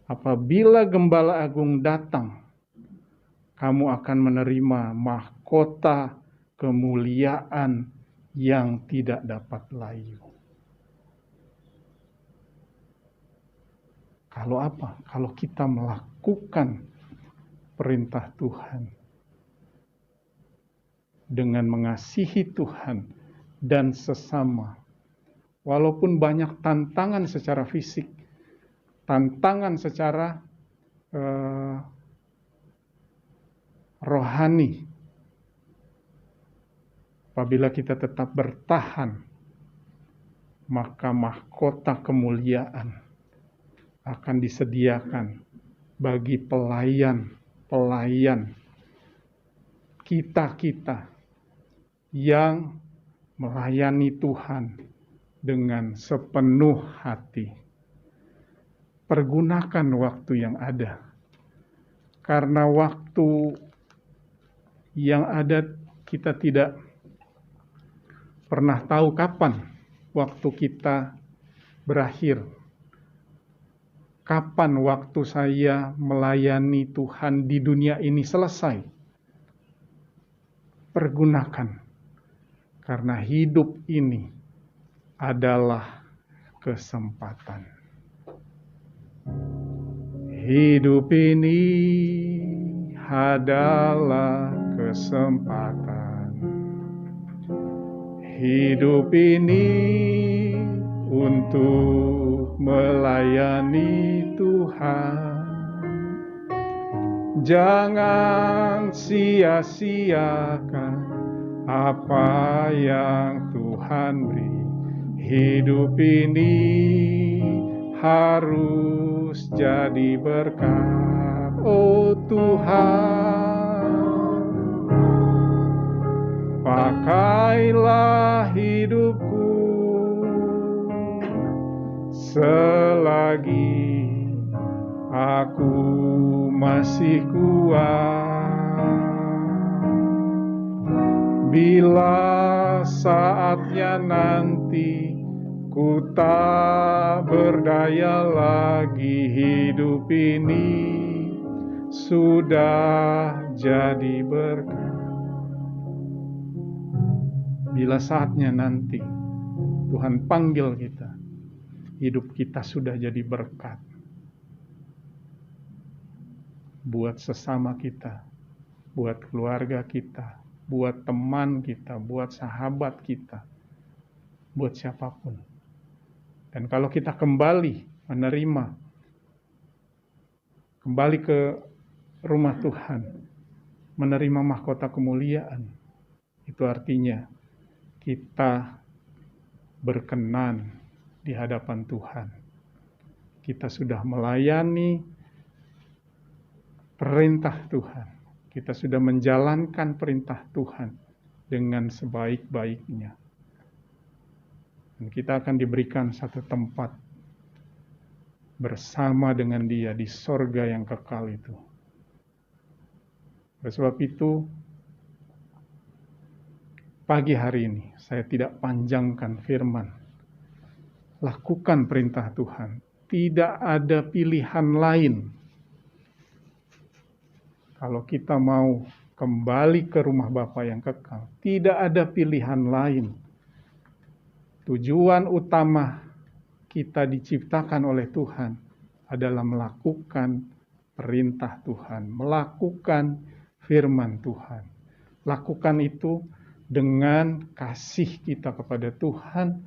apabila Gembala Agung datang, kamu akan menerima mahkota kemuliaan yang tidak dapat layu." Kalau apa? Kalau kita melakukan perintah Tuhan dengan mengasihi Tuhan dan sesama. Walaupun banyak tantangan secara fisik, tantangan secara rohani, apabila kita tetap bertahan, maka mahkota kemuliaan akan disediakan bagi pelayan-pelayan kita yang melayani Tuhan dengan sepenuh hati. Pergunakan waktu yang ada, karena waktu yang ada kita tidak pernah tahu kapan waktu kita berakhir. Kapan waktu saya melayani Tuhan di dunia ini selesai? Pergunakan, karena hidup ini adalah kesempatan. Hidup ini adalah kesempatan. Hidup ini untuk melayani Tuhan. Jangan sia-siakan apa yang Tuhan beri. Hidup ini harus jadi berkat. Oh Tuhan, pakailah hidupku selagi aku masih kuat. Bila saatnya nanti ku tak berdaya lagi, hidup ini sudah jadi berkat. Bila saatnya nanti Tuhan panggil kita, hidup kita sudah jadi berkat buat sesama kita, buat keluarga kita, buat teman kita, buat sahabat kita, buat siapapun. Dan kalau kita kembali menerima, kembali ke rumah Tuhan, menerima mahkota kemuliaan, itu artinya kita berkenan di hadapan Tuhan. Kita sudah melayani perintah Tuhan. Kita sudah menjalankan perintah Tuhan dengan sebaik-baiknya. Dan kita akan diberikan satu tempat bersama dengan Dia di sorga yang kekal itu. Oleh sebab itu, pagi hari ini saya tidak panjangkan firman. Lakukan perintah Tuhan. Tidak ada pilihan lain. Kalau kita mau kembali ke rumah Bapa yang kekal, tidak ada pilihan lain. Tujuan utama kita diciptakan oleh Tuhan adalah melakukan perintah Tuhan, melakukan firman Tuhan. Lakukan itu dengan kasih kita kepada Tuhan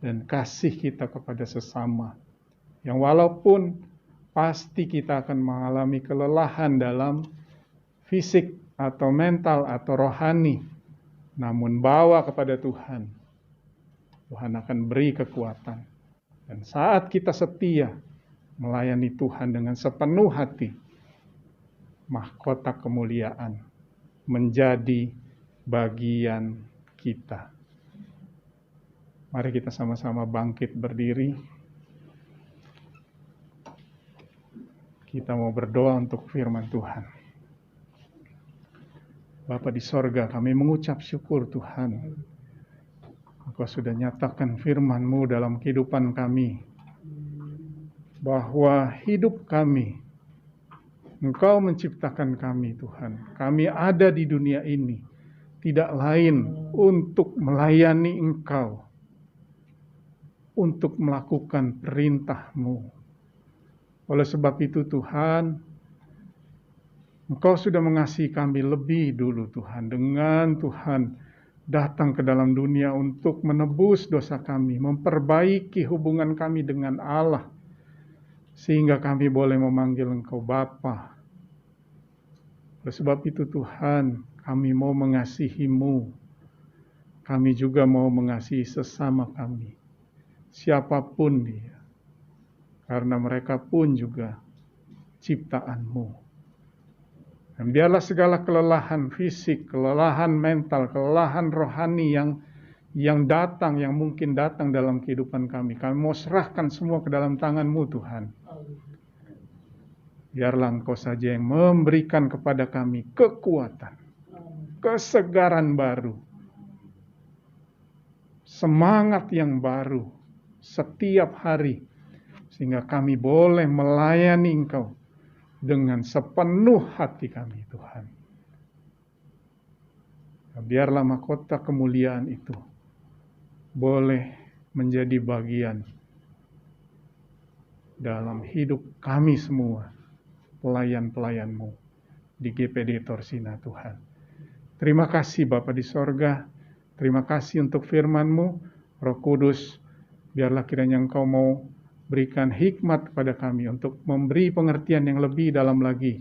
dan kasih kita kepada sesama. Yang walaupun pasti kita akan mengalami kelelahan dalam fisik atau mental atau rohani, namun bawa kepada Tuhan. Tuhan akan beri kekuatan. Dan saat kita setia melayani Tuhan dengan sepenuh hati, mahkota kemuliaan menjadi bagian kita. Mari kita sama-sama bangkit berdiri. Kita mau berdoa untuk firman Tuhan. Bapa di sorga, kami mengucap syukur Tuhan. Engkau sudah nyatakan firman-Mu dalam kehidupan kami. bahwa hidup kami, Engkau menciptakan kami Tuhan. Kami ada di dunia ini tidak lain untuk melayani Engkau, untuk melakukan perintah-Mu. Oleh sebab itu Tuhan, Engkau sudah mengasihi kami lebih dulu Tuhan, dengan Tuhan datang ke dalam dunia untuk menebus dosa kami, memperbaiki hubungan kami dengan Allah, sehingga kami boleh memanggil Engkau Bapa. Oleh sebab itu Tuhan, kami mau mengasihi-Mu, kami juga mau mengasihi sesama kami, siapapun dia, karena mereka pun juga ciptaan-Mu. Dan biarlah segala kelelahan fisik, kelelahan mental, kelelahan rohani yang datang, yang mungkin datang dalam kehidupan kami mau serahkan semua ke dalam tangan-Mu Tuhan. Biarlah Engkau saja yang memberikan kepada kami kekuatan, kesegaran baru, semangat yang baru setiap hari, sehingga kami boleh melayani Engkau dengan sepenuh hati kami Tuhan. Biarlah mahkota kemuliaan itu boleh menjadi bagian dalam hidup kami semua, pelayan-pelayan-Mu di GPD Torsina Tuhan. Terima kasih Bapa di sorga, terima kasih untuk firman-Mu, Roh Kudus, biarlah kiranya Engkau mau berikan hikmat kepada kami untuk memberi pengertian yang lebih dalam lagi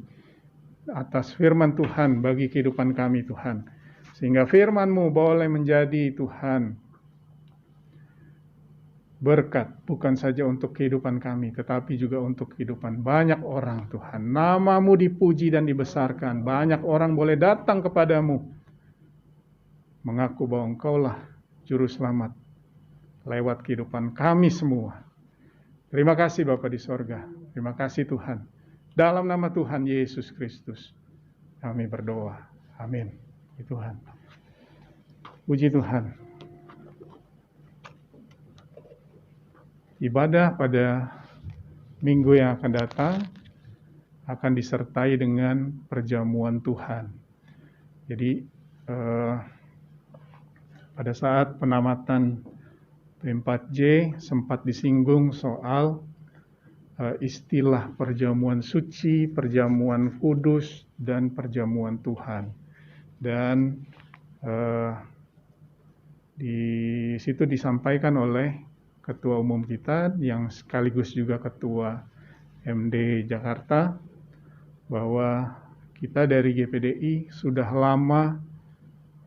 atas firman Tuhan bagi kehidupan kami Tuhan. Sehingga firman-Mu boleh menjadi Tuhan berkat, bukan saja untuk kehidupan kami, tetapi juga untuk kehidupan banyak orang Tuhan. Nama-Mu dipuji dan dibesarkan, banyak orang boleh datang kepadamu, mengaku bahwa Engkaulah Juru Selamat lewat kehidupan kami semua. Terima kasih Bapa di sorga. Terima kasih Tuhan. Dalam nama Tuhan Yesus Kristus, kami berdoa. Amin. Tuhan. Puji Tuhan. Ibadah pada minggu yang akan datang akan disertai dengan perjamuan Tuhan. Jadi pada saat penamatan P4J sempat disinggung soal istilah perjamuan suci, perjamuan kudus, dan perjamuan Tuhan. Dan di situ disampaikan oleh Ketua Umum kita yang sekaligus juga Ketua MD Jakarta bahwa kita dari GPDI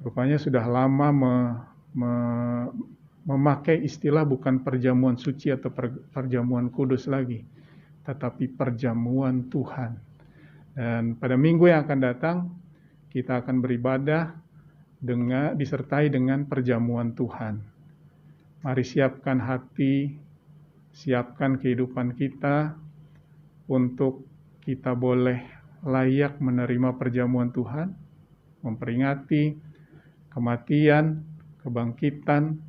rupanya sudah lama memakai istilah bukan perjamuan suci atau perjamuan kudus lagi, tetapi perjamuan Tuhan. Dan pada minggu yang akan datang, kita akan beribadah disertai dengan perjamuan Tuhan. Mari siapkan hati, siapkan kehidupan kita untuk kita boleh layak menerima perjamuan Tuhan, memperingati kematian, kebangkitan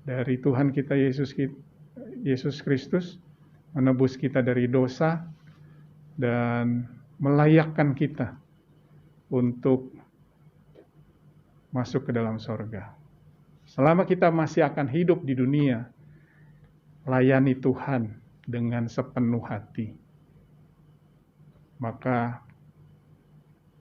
dari Tuhan kita Yesus Kristus, menebus kita dari dosa dan melayakkan kita untuk masuk ke dalam sorga. Selama kita masih akan hidup di dunia, layani Tuhan dengan sepenuh hati. Maka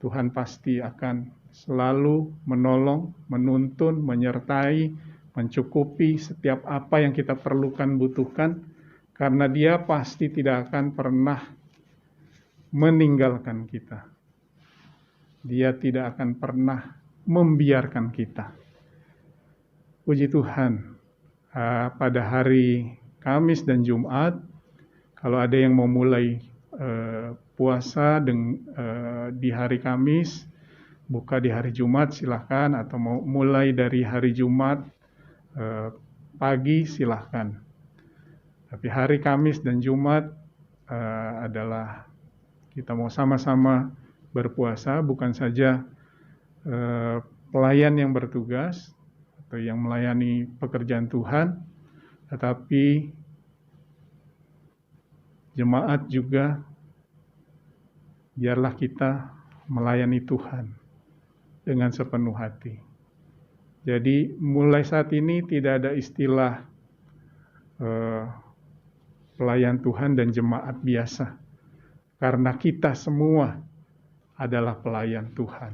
Tuhan pasti akan selalu menolong, menuntun, menyertai, mencukupi setiap apa yang kita perlukan, butuhkan, karena Dia pasti tidak akan pernah meninggalkan kita. Dia tidak akan pernah membiarkan kita. Puji Tuhan, pada hari Kamis dan Jumat, kalau ada yang mau mulai puasa di hari Kamis, buka di hari Jumat silahkan, atau mau mulai dari hari Jumat pagi silahkan. Tapi hari Kamis dan Jumat adalah kita mau sama-sama berpuasa, bukan saja pelayan yang bertugas atau yang melayani pekerjaan Tuhan, tetapi jemaat juga, biarlah kita melayani Tuhan dengan sepenuh hati. Jadi mulai saat ini tidak ada istilah pelayan Tuhan dan jemaat biasa. Karena kita semua adalah pelayan Tuhan.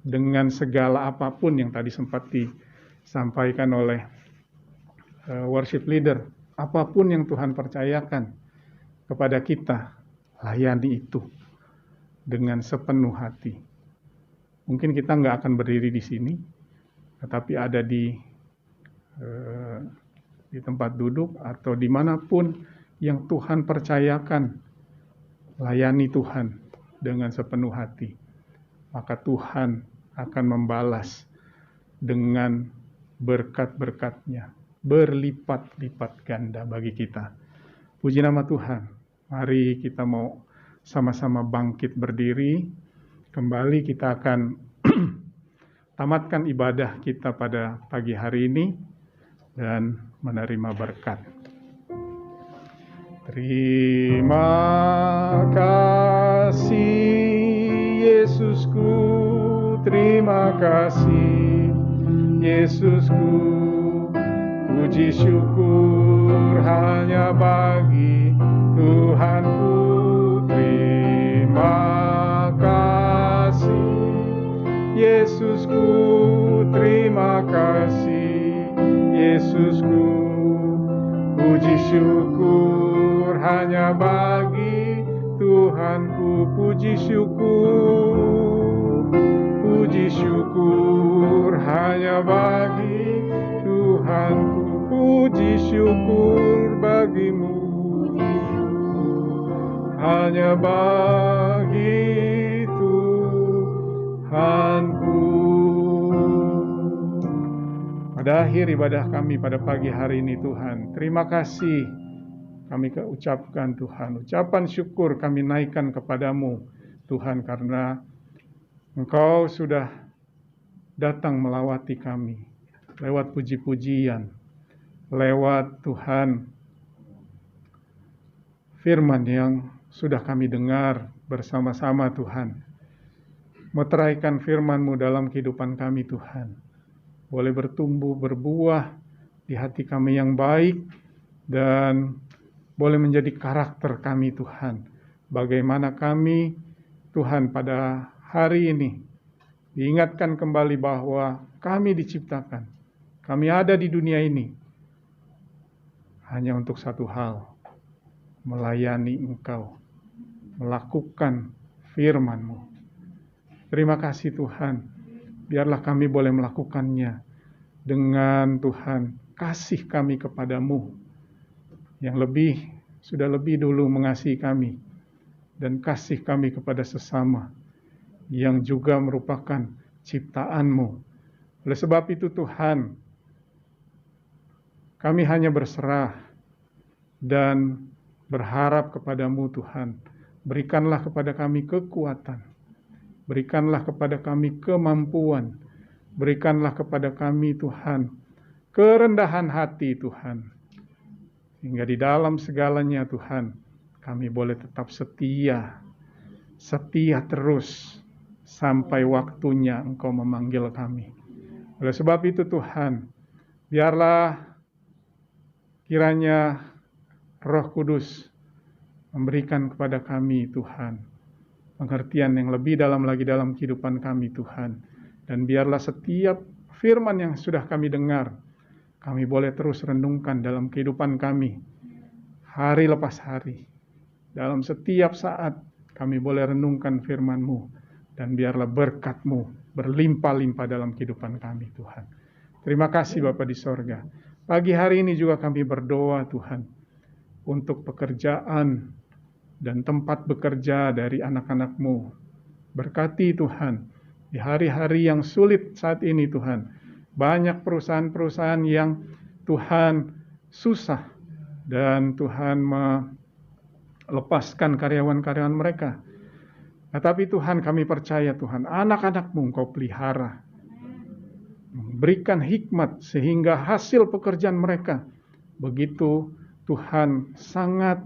Dengan segala apapun yang tadi sempat disampaikan oleh worship leader, apapun yang Tuhan percayakan kepada kita, layani itu dengan sepenuh hati. Mungkin kita nggak akan berdiri di sini, tetapi ada di tempat duduk atau dimanapun yang Tuhan percayakan, layani Tuhan dengan sepenuh hati. Maka Tuhan akan membalas dengan berkat-berkat-Nya, berlipat-lipat ganda bagi kita. Puji nama Tuhan. Mari kita mau sama-sama bangkit berdiri. Kembali kita akan tamatkan ibadah kita pada pagi hari ini dan menerima berkat. Terima kasih Yesusku, terima kasih Yesusku. Puji syukur hanya bagi Tuhanku. Terima kasih Yesusku, terima kasih Yesusku. Puji syukur hanya bagi Tuhanku. Puji syukur hanya bagi Tuhanku. Puji syukur bagimu, hanya bagi Tuhanku. Pada akhir ibadah kami pada pagi hari ini Tuhan, terima kasih kami ucapkan Tuhan. Ucapan syukur kami naikkan kepadamu Tuhan, karena Engkau sudah datang melawati kami lewat puji-pujian, lewat Tuhan firman yang sudah kami dengar bersama-sama Tuhan. Meteraikan firman-Mu dalam kehidupan kami Tuhan. Boleh bertumbuh, berbuah di hati kami yang baik, dan boleh menjadi karakter kami Tuhan. Bagaimana kami Tuhan pada hari ini diingatkan kembali bahwa kami diciptakan, kami ada di dunia ini hanya untuk satu hal, melayani Engkau, melakukan firman-Mu. Terima kasih Tuhan, biarlah kami boleh melakukannya dengan Tuhan kasih kami kepadamu yang sudah lebih dulu mengasihi kami, dan kasih kami kepada sesama yang juga merupakan ciptaan-Mu. Oleh sebab itu Tuhan, kami hanya berserah dan berharap kepadamu Tuhan. Berikanlah kepada kami kekuatan, berikanlah kepada kami kemampuan, berikanlah kepada kami Tuhan kerendahan hati Tuhan, hingga di dalam segalanya Tuhan kami boleh tetap setia terus sampai waktunya Engkau memanggil kami. Oleh sebab itu Tuhan, biarlah kiranya Roh Kudus memberikan kepada kami Tuhan pengertian yang lebih dalam lagi dalam kehidupan kami Tuhan. Dan biarlah setiap firman yang sudah kami dengar, kami boleh terus renungkan dalam kehidupan kami, hari lepas hari. Dalam setiap saat kami boleh renungkan firman-Mu, dan biarlah berkat-Mu berlimpah-limpah dalam kehidupan kami Tuhan. Terima kasih Bapa di sorga. Pagi hari ini juga kami berdoa Tuhan, untuk pekerjaan dan tempat bekerja dari anak-anak-Mu. Berkati Tuhan, di hari-hari yang sulit saat ini Tuhan, banyak perusahaan-perusahaan yang Tuhan susah, dan Tuhan melepaskan karyawan-karyawan mereka. Tetapi Tuhan, kami percaya Tuhan, anak-anak-Mu Engkau pelihara. Berikan hikmat sehingga hasil pekerjaan mereka begitu Tuhan sangat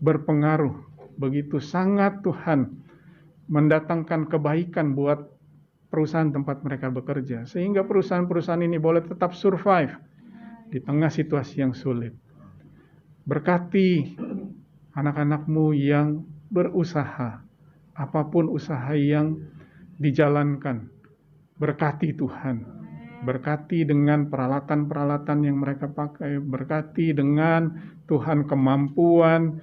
berpengaruh begitu sangat Tuhan, mendatangkan kebaikan buat perusahaan tempat mereka bekerja, sehingga perusahaan-perusahaan ini boleh tetap survive di tengah situasi yang sulit. Berkati anak-anak-Mu yang berusaha, apapun usaha yang dijalankan, berkati Tuhan. Berkati dengan peralatan-peralatan yang mereka pakai, berkati dengan Tuhan kemampuan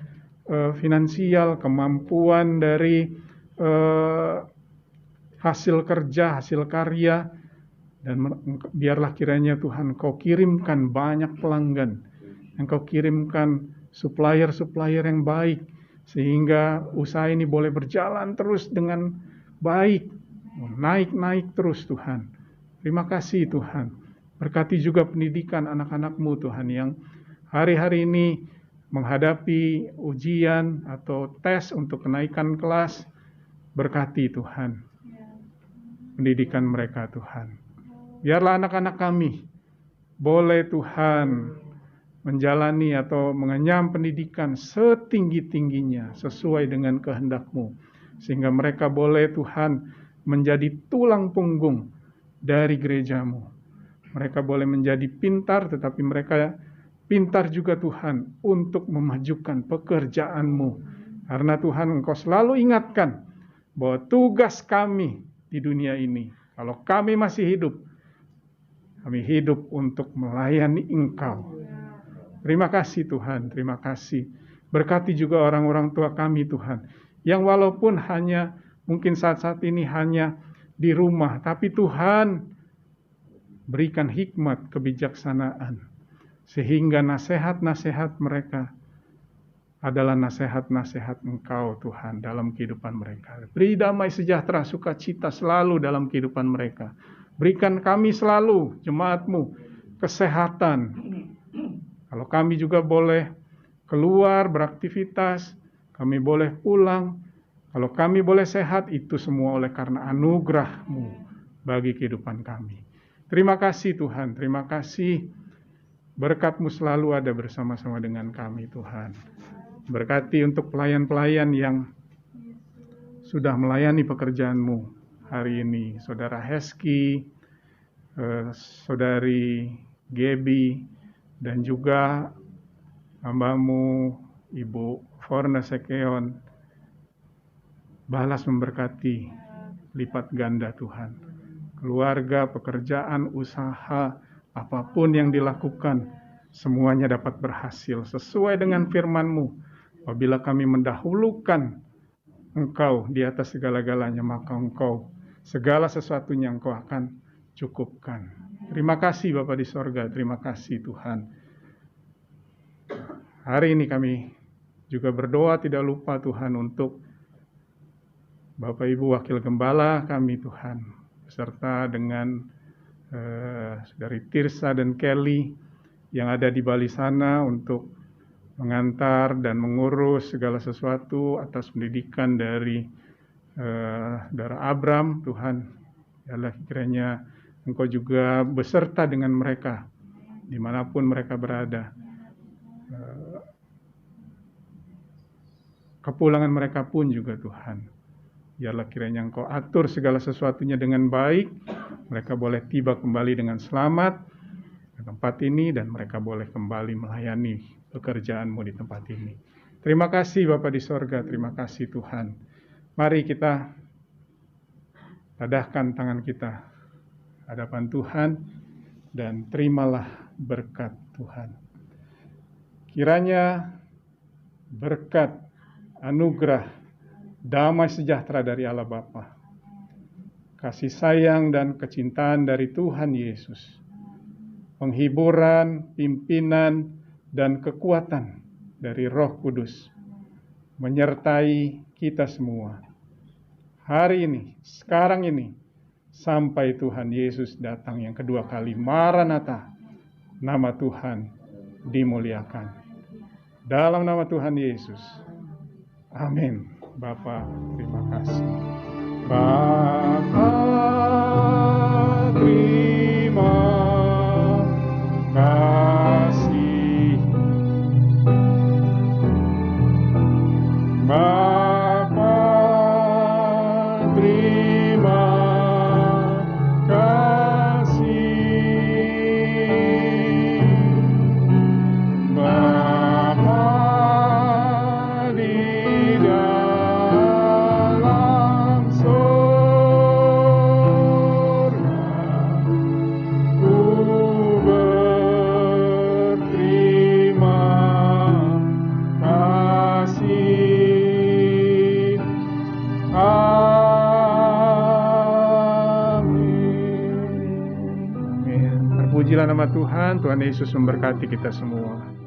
finansial, kemampuan dari hasil kerja, hasil karya, dan biarlah kiranya Tuhan Kau kirimkan banyak pelanggan, yang Kau kirimkan supplier-supplier yang baik, sehingga usaha ini boleh berjalan terus dengan baik, naik-naik terus Tuhan. Terima kasih Tuhan. Berkati juga pendidikan anak-anak-Mu Tuhan yang hari-hari ini menghadapi ujian atau tes untuk kenaikan kelas. Berkati Tuhan pendidikan mereka Tuhan. Biarlah anak-anak kami boleh Tuhan menjalani atau mengenyam pendidikan setinggi-tingginya sesuai dengan kehendak-Mu. Sehingga mereka boleh Tuhan menjadi tulang punggung dari gereja-Mu. Mereka boleh menjadi pintar, tetapi mereka pintar juga Tuhan untuk memajukan pekerjaan-Mu. Karena Tuhan Engkau selalu ingatkan bahwa tugas kami di dunia ini, kalau kami masih hidup, kami hidup untuk melayani Engkau. Terima kasih Tuhan, terima kasih. Berkati juga orang-orang tua kami Tuhan, yang walaupun hanya mungkin saat-saat ini hanya di rumah, tapi Tuhan berikan hikmat, kebijaksanaan, sehingga nasihat-nasihat mereka adalah nasihat-nasihat Engkau Tuhan dalam kehidupan mereka. Beri damai sejahtera, sukacita selalu dalam kehidupan mereka. Berikan kami selalu, jemaat-Mu, kesehatan. Kalau kami juga boleh keluar beraktivitas, kami boleh pulang. Kalau kami boleh sehat, itu semua oleh karena anugerah-Mu bagi kehidupan kami. Terima kasih Tuhan, terima kasih. Berkat-Mu selalu ada bersama-sama dengan kami Tuhan. Berkati untuk pelayan-pelayan yang sudah melayani pekerjaan-Mu hari ini. Saudara Heski, Saudari Gebi, dan juga hamba-Mu Ibu Forna Sekeon. Balas memberkati lipat ganda Tuhan. Keluarga, pekerjaan, usaha, apapun yang dilakukan, semuanya dapat berhasil sesuai dengan firman-Mu. Apabila kami mendahulukan Engkau di atas segala-galanya, maka Engkau segala sesuatunya Engkau akan cukupkan. Terima kasih Bapa di sorga, terima kasih Tuhan. Hari ini kami juga berdoa tidak lupa Tuhan untuk Bapak Ibu Wakil Gembala kami Tuhan, beserta dengan Saudari Tirsa dan Kelly yang ada di Bali sana untuk mengantar dan mengurus segala sesuatu atas pendidikan dari Saudara Abram Tuhan. Yalah kiranya Engkau juga beserta dengan mereka dimanapun mereka berada. Kepulangan mereka pun juga Tuhan. Biarlah kiranya Engkau atur segala sesuatunya dengan baik. Mereka boleh tiba kembali dengan selamat ke tempat ini dan mereka boleh kembali melayani pekerjaan-Mu di tempat ini. Terima kasih Bapa di sorga, terima kasih Tuhan. Mari kita tadahkan tangan kita hadapan Tuhan dan terimalah berkat Tuhan. Kiranya berkat, anugerah, damai sejahtera dari Allah Bapa, kasih sayang dan kecintaan dari Tuhan Yesus, penghiburan, pimpinan, dan kekuatan dari Roh Kudus menyertai kita semua hari ini, sekarang ini, sampai Tuhan Yesus datang yang kedua kali. Maranatha, nama Tuhan dimuliakan. Dalam nama Tuhan Yesus, amin. Bapa, terima kasih. Bapa, terima kasih. nama Tuhan, Tuhan Yesus memberkati kita semua.